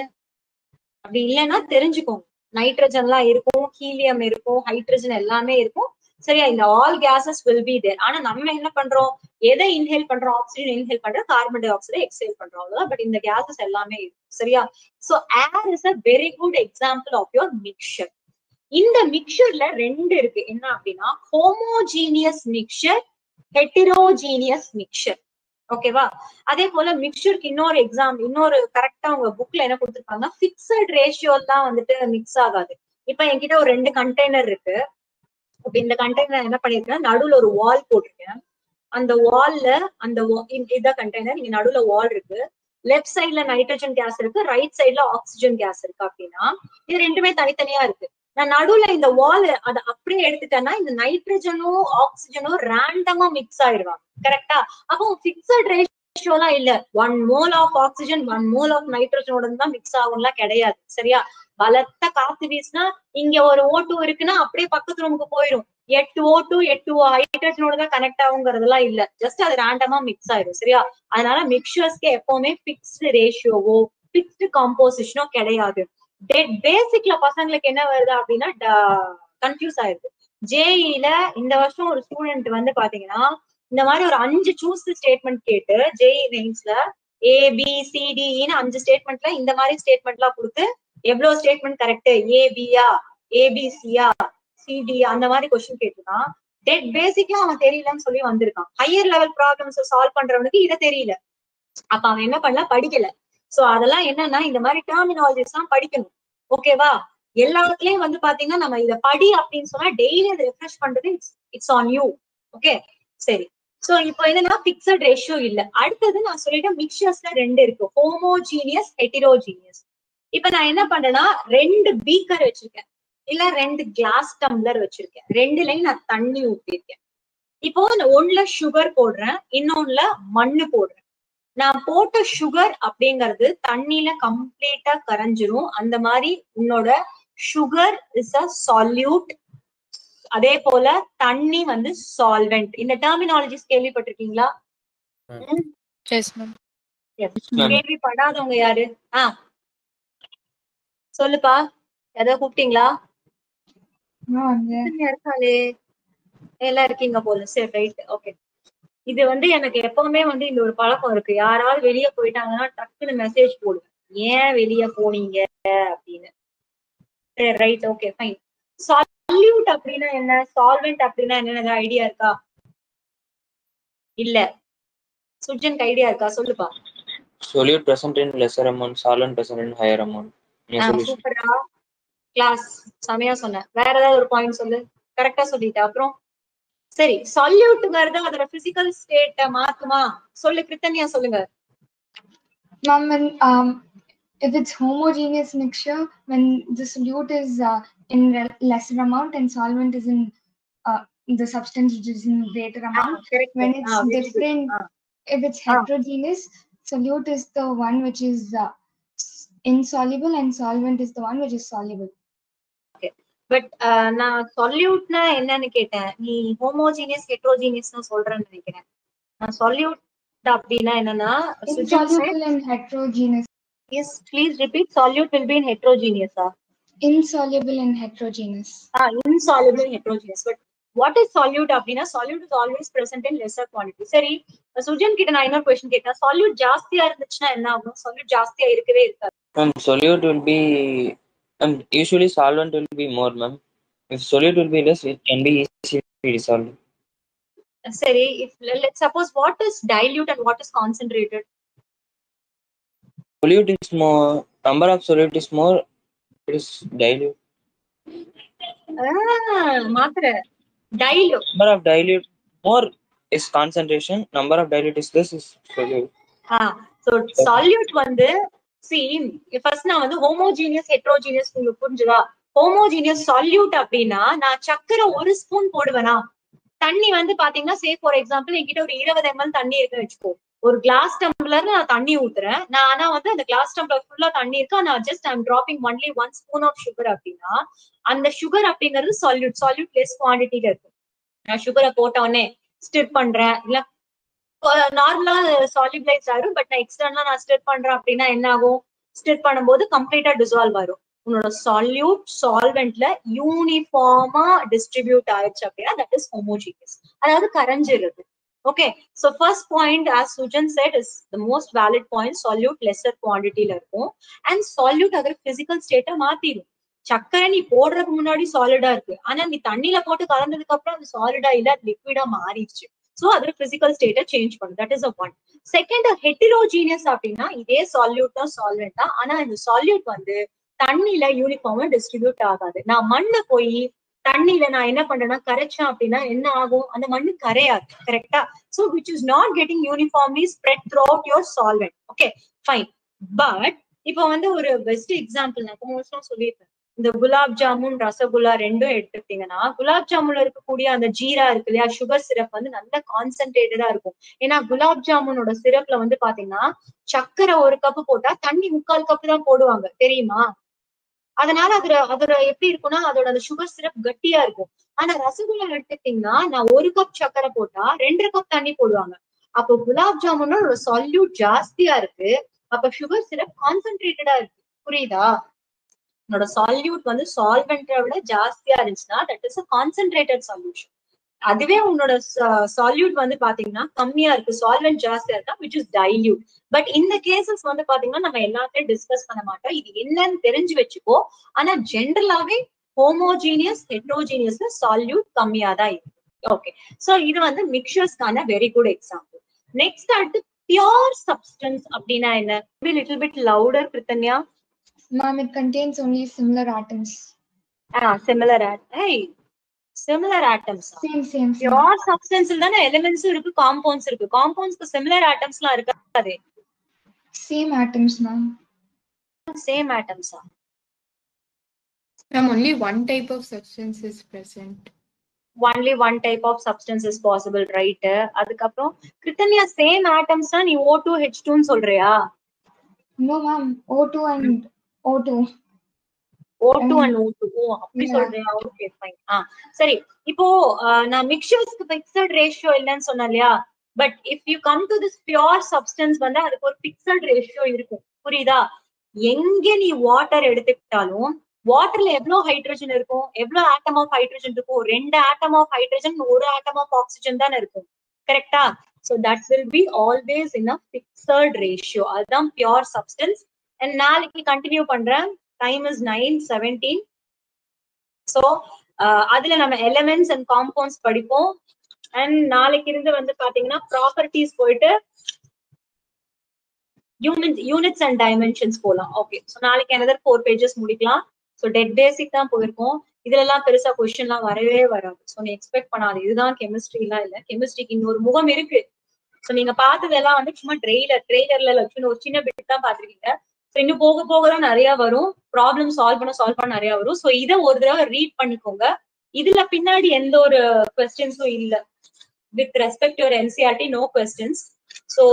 அப்படி இல்லைன்னா தெரிஞ்சுக்கோங்க, நைட்ரஜன் எல்லாம் இருக்கும், ஹீலியம் இருக்கும், ஹைட்ரஜன் எல்லாமே இருக்கும். சரியா? இந்த all gases will be there. ஆனா நம்ம என்ன பண்றோம்? எதை இன்ஹேல் பண்றோம்? ஆக்சிஜன் இன்ஹேல் பண்றோம், கார்பன் டை ஆக்சைடு எக்ஸேல் பண்றோம், அவ்வளவுதான். பட் இந்த கேசஸ் எல்லாமே இருக்கும். சரியா? So air is a very good example of your mixture. இந்த மிக்சர்ல 2 இருக்கு. என்ன அப்படின்னா ஹோமோஜீனியஸ் மிக்சர், ஹெட்டிரோஜீனியஸ் மிக்சர். ஓகேவா? அதே போல மிக்சருக்கு இன்னொரு கரெக்டா உங்க புக்ல என்ன கொடுத்திருப்பாங்க, பிக்சட் ரேஷியோ தான் வந்துட்டு மிக்ஸ் ஆகாது. இப்ப என்கிட்ட ஒரு 2 கண்டெய்னர் இருக்கு. இப்ப இந்த கண்டெய்னர் என்ன பண்ணிருக்கேன், நடுவுல ஒரு வால் போட்டிருக்கேன். அந்த வால்ல இதான் கண்டெய்னர், இங்க நடுவுல வால் இருக்கு. லெஃப்ட் சைட்ல நைட்ரஜன் கேஸ் இருக்கு, ரைட் சைட்ல ஆக்சிஜன் கேஸ் இருக்கு. அப்படின்னா இது ரெண்டுமே தனித்தனியா இருக்கு. நான் நடுவுல இந்த வால் அதை அப்படியே எடுத்துட்டேன்னா இந்த நைட்ரஜனும் ஆக்சிஜனும் ரேண்டமா மிக்ஸ் ஆயிடுவாங்க. கரெக்டா? அப்போ பிக்சட் ரேஷியோ எல்லாம் இல்ல, 1 mole of oxygen 1 mole of நைட்ரஜனோட தான் மிக்ஸ் ஆகும்லாம் கிடையாது. சரியா? பலத்த காத்து வீசினா இங்க ஒரு O2 இருக்குன்னா அப்படியே பக்கத்து ரூமுக்கு போயிடும். 8 O2 8 ஹைட்ரஜனோட தான் கனெக்ட் ஆகுங்கிறதுலாம் இல்ல, ஜஸ்ட் அது ரேண்டமா மிக்ஸ் ஆயிடும். சரியா? அதனால மிக்சர்ஸ்க்கு எப்பவுமே பிக்ஸ்டு ரேஷியோவோ பிக்ஸ்டு காம்போசிஷனோ கிடையாது. பேசிக்ல பசங்களுக்கு என்ன வருது அப்படின்னா கன்ஃபியூஸ் ஆயிருது. ஜேஇல இந்த வருஷம் ஒரு ஸ்டூடெண்ட் வந்து பாத்தீங்கன்னா இந்த மாதிரி ஒரு 5 சூஸ் ஸ்டேட்மெண்ட் கேட்டு ஜேஇ மெயின்ஸ்ல ABCDன்னு 5 ஸ்டேட்மெண்ட்ல இந்த மாதிரி ஸ்டேட்மெண்ட் எல்லாம் கொடுத்து எவ்வளவு ஸ்டேட்மெண்ட் கரெக்ட், ஏபியா ஏபிசியா சிடியா அந்த மாதிரி கொஸ்டின் கேட்டுருக்கான். பேசிக்லா அவன் தெரியலன்னு சொல்லி வந்திருக்கான். ஹையர் லெவல் ப்ராப்ளம்ஸ் சால்வ் பண்றவனுக்கு இதை தெரியல. அப்ப அவன் என்ன பண்ணல, படிக்கல. சோ அதெல்லாம் என்னன்னா இந்த மாதிரி டெர்மினாலஜிஸ் எல்லாம் படிக்கணும். ஓகேவா? எல்லாத்துலயும் வந்து பாத்தீங்கன்னா நம்ம இதை படி அப்படின்னு சொன்னா டெய்லி அதை ரெஃப்ரெஷ் பண்றது இட்ஸ் ஆன் யூ. ஓகே, சரி. சோ இப்போ என்னன்னா பிக்சட் ரேஷியோ இல்ல. அடுத்தது நான் சொல்லிட்டேன் மிக்சர்ஸ்ல 2 இருக்கு, ஹோமோஜீனியஸ், ஹெட்டிரோஜீனியஸ். இப்ப நான் என்ன பண்றேன்னா 2 பீக்கர் வச்சிருக்கேன், இல்ல 2 கிளாஸ் டம்ளர் வச்சிருக்கேன். 2லயும் நான் தண்ணி ஊத்திருக்கேன். இப்போ ஒண்ணுல சுகர் போடுறேன், இன்னொன்னுல மண்ணு போடுறேன். நான் போட்ட சுகர் அப்படிங்கிறது தண்ணியில கம்ப்ளீட்டா கரைஞ்சிரும். அந்த மாதிரி உன்னோட சுகர் இஸ் அ சால்யூட், அதே போல தண்ணி வந்து சால்வெண்ட். இந்த டெர்மினாலஜிஸ் கேள்விப்பட்டிருக்கீங்களா? கேள்விப்படாதவங்க யாரு? சொல்லுப்பா, ஏதோ கூப்பிட்டீங்களா? இருக்காளே, எல்லாம் இருக்கீங்க போல. சரி, ரைட், ஓகே. இது வந்து எனக்கு எப்பவுமே வந்து இந்த ஒரு பழக்கம் இருக்கு, யாராவது வெளியே போயிட்டாங்கன்னா டக்குன்னு மெசேஜ் போடுவேன், ஏன் வெளியே போனீங்க அப்படின்னு. சரி, ரைட், ஓகே, ஃபைன். சால்யூட் அப்படின்னா என்ன, சால்வெண்ட் அப்படின்னா என்ன, ஐடியா இருக்கா? இல்ல, சுஜனுக்கு ஐடியா இருக்கா? சொல்லுப்பா. Solute present in lesser amount, solvent present in higher amount. சூப்பரா, கிளாஸ் செமையா சொன்ன. வேற ஏதாவது ஒரு பாயிண்ட் சொல்லு. கரெக்டா சொல்லிட்டேன். அப்புறம் சரி, சால்யூட்ங்கிறது அதோட பிசிக்கல் ஸ்டேட்ட மாத்துமா? சொல்லு கிருத்தன்யா, சொல்லுங்க. If it's homogeneous mixture, when the solute is in lesser amount and solvent is in the substance which is in greater amount. When it's different, if it's heterogeneous, solute is the one which is insoluble, and solvent is the one which is soluble. But நான் சொல்யூட்னா என்னன்னு கேட்டேன். நீ homogeneous ஹெட்ரோஜீனியஸ்னு சொல்றேன்னு நினைக்கிறேன். நான் solute அப்படின்னா என்னன்னா Insoluble and heterogeneous. Yes, please repeat. Solute will be in heterogeneous. Insoluble and heterogeneous. Insoluble and heterogeneous. But what is solute அப்படின்னா solute is always present in lesser quantity. சரி, சுஜன் கிட்ட நான் இன்னொரு क्वेश्चन கேட்டேன். solute ஜாஸ்தியா இருந்துச்சுன்னா என்ன ஆகும்? solute ஜாஸ்தியா இருக்கவே இருக்காது. Solute will be usually solvent will be more, ma'am. If solute will be less, it can be easily dissolved. சரி, if let's suppose what is dilute and what is concentrated? Solute is more, number of solute is more, it is dilute. மாத்திர dilute. Number of dilute more is concentration, number of dilute is less is solute. So solute வந்து see first நான் வந்து homogeneous heterogeneous உங்களுக்கு புரிஞ்சுதா? homogeneous solute அப்படின்னா நான் சக்கரை 1 spoon போடுவேனா, தண்ணி வந்து பாத்தீங்கன்னா சே ஃபார் எக்ஸாம்பிள் என்கிட்ட ஒரு 20 ml தண்ணி இருக்குன்னு வச்சுக்கோ, ஒரு கிளாஸ் டம்ளர்ல நான் தண்ணி ஊத்துறேன், நான் ஆனா வந்து அந்த கிளாஸ் டம்ளர் ஃபுல்லா தண்ணி இருக்கா, நான் just I'm dropping only 1 spoon of sugar அப்படின்னா அந்த சுகர் அப்படிங்கிறது சொல்யூட் லெஸ் குவான்டிட்டில இருக்கு. நான் சுகரை போட்ட உடனே ஸ்டிர் பண்றேன், இல்ல நார்மலா சாலிபிளைஸ் ஆயிரும், பட் நான் எக்ஸ்டர்னலா நான் ஸ்டிர் பண்றேன் அப்படின்னா என்ன ஆகும்? ஸ்டிர் பண்ணும்போது கம்ப்ளீட்டா டிசால்வ் ஆயிரும். உன்னோட சால்யூட் சால்வெண்ட்ல யூனிஃபார்மா டிஸ்ட்ரிபியூட் ஆயிடுச்சு அப்படின்னா தட் இஸ் ஹோமோஜீனியஸ், அதாவது கரைஞ்சிருது. Okay, so first point as Sujan said is the most valid point. Solute lesser குவான்டிட்டில இருக்கும் அண்ட் சால்யூட் அதர் பிசிக்கல் ஸ்டேட்டை மாத்திடும். சக்கரை நீ போடுறதுக்கு முன்னாடி சாலிடா இருக்கு, ஆனா நீ தண்ணியில போட்டு கலந்ததுக்கு அப்புறம் அது சாலிடா இல்ல, அது லிக்விடா மாறிடுச்சு. சோ அதோட பிசிக்கல் ஸ்டேட்டை சேஞ்ச் பண்ணும். That is one. செகண்ட் ஹெட்டிரோஜீனியஸ் அப்படின்னா இதே சால்யூட் தான் சால்வெண்ட் தான், ஆனா இந்த சால்யூட் வந்து தண்ணியில யூனிஃபார்மா டிஸ்ட்ரிபியூட் ஆகாது. நான் மண்ணை போய் தண்ணியில நான் என்ன பண்றேன்னா கரைச்சேன் அப்படின்னா என்ன ஆகும்? அந்த மண்ணு கரையாது. கரெக்டா? So which is not getting uniformly spread through out your solvent. Okay fine. But இப்போ வந்து ஒரு பெஸ்ட் எக்ஸாம்பிள் நான் மோஸ்ட்லா சொல்லியிருப்பேன், இந்த குலாப் ஜாமுன் ரசகுல்லா ரெண்டும் எடுத்துக்கிட்டீங்கன்னா குலாப் ஜாமுன்ல இருக்கக்கூடிய அந்த ஜீரா இருக்கு இல்லையா, சுகர் சிரப் வந்து நல்ல கான்சென்ட்ரேட்டடா இருக்கும். ஏன்னா குலாப் ஜாமுனோட சிரப்ல வந்து பாத்தீங்கன்னா சக்கரை 1 கப் போட்டா தண்ணி 3/4 கப் தான் போடுவாங்க, தெரியுமா? அதனால அதோட எப்படி இருக்கும்னா அதோட அந்த சுகர் சிரப் கட்டியா இருக்கும். ஆனா ரசகுல்லா எடுத்துக்கிட்டீங்கன்னா நான் 1 கப் சக்கரை போட்டா 2 கப் தண்ணி போடுவாங்க. அப்போ குலாப் ஜாமுனோட சால்யூட் ஜாஸ்தியா இருக்கு, அப்ப சுகர் சிரப் கான்சென்ட்ரேட்டடா இருக்கு. புரியுதா? என்னோட சால்யூட் வந்து சால்வெண்ட்டை விட ஜாஸ்தியா இருந்துச்சுன்னா that is a concentrated solution. அதுவே உன்னோட சால்யூட் வந்து பாத்தீங்கன்னா கம்மியா இருக்கு, சால்வெண்ட் ஜாஸ்தியா இருக்கா, which is dilute. பட் இந்த கேசஸ் வந்து பாத்தீங்கன்னா நம்ம எல்லாத்தையும் டிஸ்கஸ் பண்ண மாட்டோம், இது என்னன்னு தெரிஞ்சு வச்சுக்கோ. ஆனா ஜென்ரலாவே ஹோமோஜீனியஸ் ஹெட்ரோஜீனியஸ்ல சால்யூட் கம்மியா தான் இருக்கு. ஓகே, சோ இது வந்து மிக்சர்ஸ்க்கான வெரி குட் எக்ஸாம்பிள். நெக்ஸ்ட் அடுத்து பியூர் சப்ஸ்டன்ஸ் அப்படின்னா என்ன? Little bit louder Kiruthanya. Ma'am, it contains only similar atoms. Similar atoms. Same. Pure substance தான elements இருக்கு, compounds இருக்கு. compoundsக்கு similar atomsலாம் இருக்காதே. Same atoms, ma'am. Same atoms. Ma'am, only one type of substance is present. Only one type of substance is possible, right? அதுக்கப்புறம் கிருத்தன்யா same atoms தான் நீ O2H2 ன்னு சொல்றியா? No, ma'am. O2 and O2 and O2. அப்படி சொல்றியா? Okay fine. சரி, இப்போ நான் மிக்சர்ஸ்க்கு ஃபிக்ஸட் ரேஷியோ இல்லைன்னு சொன்னேன் இல்லையா, but if you come to this pure substance வந்து அதுக்கு ஒரு ஃபிக்ஸட் ரேஷியோ இருக்கும். புரியுதா? எங்க நீ வாட்டர் எடுத்துக்கிட்டாலும் வாட்டர்ல எவ்வளவு ஹைட்ரஜன் இருக்கும், எவ்வளவு ஆட்டம் ஆஃப் ஹைட்ரஜன் இருக்கும்? 2 atom of hydrogen 1 atom of oxygen தானே இருக்கும். கரெக்டா? So that will be always in a fixed ratio. அதுதான் பியூர் சப்ஸ்டன்ஸ். அண்ட் நாளைக்கு கண்டினியூ பண்றேன். Time is 9:17. சோ அதுல நம்ம எலிமெண்ட்ஸ் அண்ட் காம்பவுண்ட்ஸ் படிப்போம். அண்ட் நாளைக்கு இருந்து வந்து பாத்தீங்கன்னா ப்ராப்பர்ட்டிஸ் போயிட்டு யூனிட்ஸ் அண்ட் டைமென்ஷன்ஸ் போலாம். ஓகே, சோ நாளைக்கு another 4 pages முடிக்கலாம். சோ டெட் பேசிக் தான் போயிருக்கோம். இதுல எல்லாம் பெருசா கொஸ்டின் எல்லாம் வரவே வராது. சோ நீ எக்ஸ்பெக்ட் பண்ணாது இதுதான் கெமிஸ்ட்ரி எல்லாம் இல்ல. கெமிஸ்ட்ரிக்கு இன்னொரு முகம் இருக்கு. சோ நீங்க பார்த்ததெல்லாம் வந்து சும்மா ட்ரெய்லர்ல ஒரு சின்ன பிட் தான் பாத்துருக்கீங்க. இன்னும் போக போகதான் நிறைய வரும். ப்ராப்ளம் சால்வ் பண்ண நிறைய வரும். சோ இதை ஒரு தடவை ரீட் பண்ணிக்கோங்க. இதுல பின்னாடி எந்த ஒரு கொஸ்டின்ஸும் இல்ல. With respect your NCERT, no questions. So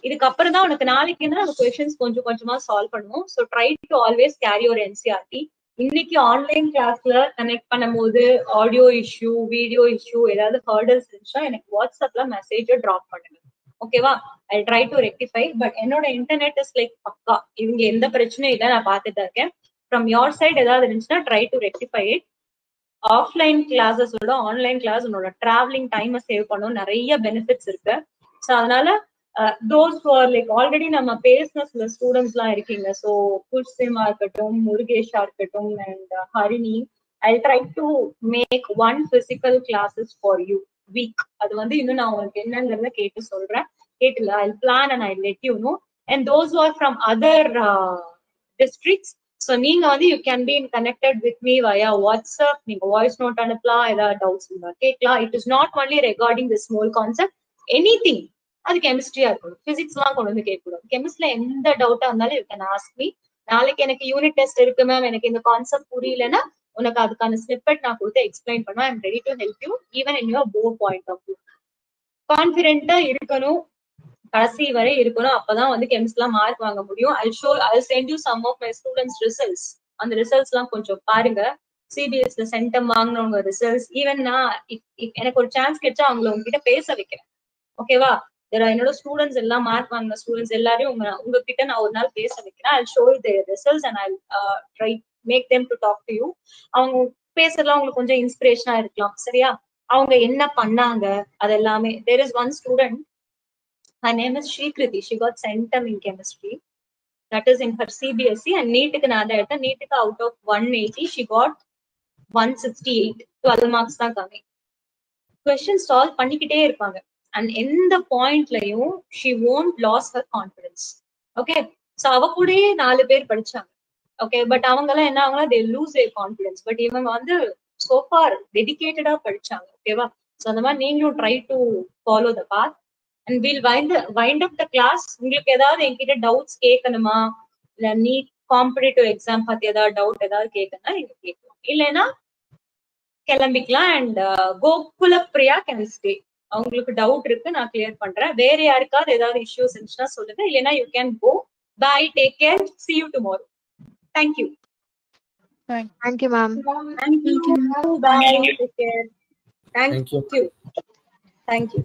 இதுக்கப்புறம் தான் உனக்கு நாளைக்கு வந்து நம்ம கொஸ்டின்ஸ் கொஞ்சம் கொஞ்சமா சால்வ் பண்ணுவோம். So try to always carry ஒரு என்சிஆர்டி. இன்னைக்கு ஆன்லைன் கிளாஸ்ல கனெக்ட் பண்ணும்போது ஆடியோ இஷ்யூ, வீடியோ இஷ்யூ, ஏதாவது ஹர்டல்ஸ் இருந்துச்சுன்னா எனக்கு வாட்ஸ்அப்ல மெசேஜ் டிராப் பண்ணுங்க. ஓகேவா? ஐ ட்ரை டு ரெக்டிஃபை. பட் என்னோட இன்டர்நெட் இஸ் லைக் பக்கா, இவங்க எந்த பிரச்சனையும் இல்லை, நான் பார்த்துட்டு தான் இருக்கேன். ஃப்ரம் யோர் சைட் ஏதாவது இருந்துச்சுன்னா try to rectify it. Offline கிளாஸஸோட ஆன்லைன் கிளாஸ் உன்னோட டிராவலிங் டைமை சேவ் பண்ணும், நிறைய பெனிஃபிட்ஸ் இருக்கு. ஸோ அதனால தோஸ் ஃபார் லைக் ஆல்ரெடி நம்ம பேசின சில ஸ்டூடெண்ட்ஸ் எல்லாம் இருக்கீங்க. ஸோ குஷ்சிமா இருக்கட்டும், முருகேஷா இருக்கட்டும் and Harini, I try to make 1 physical classes for you week. அது வந்து இன்னும் நான் உங்களுக்கு என்னங்கிறத கேட்டு சொல்றேன். கேட்டுல I plan and I let you know. And those are from other districts. So நீங்க வந்து you can be connected with me via WhatsApp. நீங்க வாய்ஸ் நோட் அனுப்பலாம், ஏதாவது டவுட்ஸ் கேட்கலாம். It is not only regarding the small concept, anything. அது கெமிஸ்ட்ரியா இருக்கணும், physics எல்லாம் கொண்டு வந்து கேட்கக்கூடாது. கெமிஸ்ட்ரியில எந்த டவுட்டா இருந்தாலும் யூ கேன் ஆஸ்க் மீ. நாளைக்கு எனக்கு யூனிட் டெஸ்ட் இருக்கு மேம், எனக்கு இந்த கான்செப்ட் புரியலன்னா உனக்கு அதுக்கான ஸ்னிப்பெட் நான் கொடுத்து எக்ஸ்பிளைன் பண்ணுவேன். I am ready to help you even in your poor point of view. கான்பிடென்ட்டா இருக்கணும், கடைசி வரை இருக்கணும். அப்பதான் வந்து கெமிஸ்ட்ரில மார்க் வாங்க முடியும். I sent you some of my students results. அந்த ரிசல்ட்ஸ் எல்லாம் கொஞ்சம் பாருங்க. சிபிஎஸ்ல சென்டம் வாங்கினவங்க ரிசல்ட்ஸ். ஈவன் நான் எனக்கு ஒரு சான்ஸ் கிடைச்சா அவங்களை உங்ககிட்ட பேச வைக்கிறேன். ஓகேவா? என்னோட ஸ்டூடெண்ட்ஸ் எல்லாம் மார்க் வாங்கின ஸ்டூடெண்ட்ஸ் எல்லாரையும் உங்ககிட்ட நான் ஒரு நாள் பேச வைக்கிறேன். I show the results and I try make them to talk to you. அவங்க பேசலாம், உங்களுக்கு கொஞ்சம் இன்ஸ்பிரேஷனா இருக்கலாம். சரியா? அவங்க என்ன பண்ணாங்க அது எல்லாமே. There is one student, her name is Shrikriti. She got centum in chemistry. That is in her CBSE. And NEET க்கு நான் எடுத்த NEET out of 180 she got 168. 12 marks தான் கம்மி. Question solve பண்ணிக்கிட்டே இருப்பாங்க. And எந்த பாயிண்ட்லயும் she won't lose her confidence. Okay? So அவ கூடயே 4 பேர் படிச்சாங்க. ஓகே, பட் அவங்க எல்லாம் என்ன ஆகுனா they lose their confidence. But இவங்க வந்து so far டெடிகேட்டடா படிச்சாங்க. ஓகேவா? ஸோ அந்த மாதிரி நீங்களும் try to follow the path. And will wind up the class. உங்களுக்கு ஏதாவது என்கிட்ட டவுட்ஸ் கேட்கணுமா, இல்ல நீட் காம்படிட்டிவ் எக்ஸாம் பத்தி ஏதாவது டவுட் ஏதாவது கேட்கணும்னா நீங்க கேட்கலாம். இல்லைன்னா கிளம்பிக்கலாம். And Gokula Priya can stay. அவங்களுக்கு டவுட் இருக்கு, நான் கிளியர் பண்றேன். வேற யாருக்காவது ஏதாவது இஷ்யூஸ் இருந்துச்சுன்னா சொல்லுங்க. இல்லைன்னா you can go. Bye, take care, see you tomorrow. Thank you. Thank you, ma'am. Thank you. Bye. Take care. Thank you. Thank you.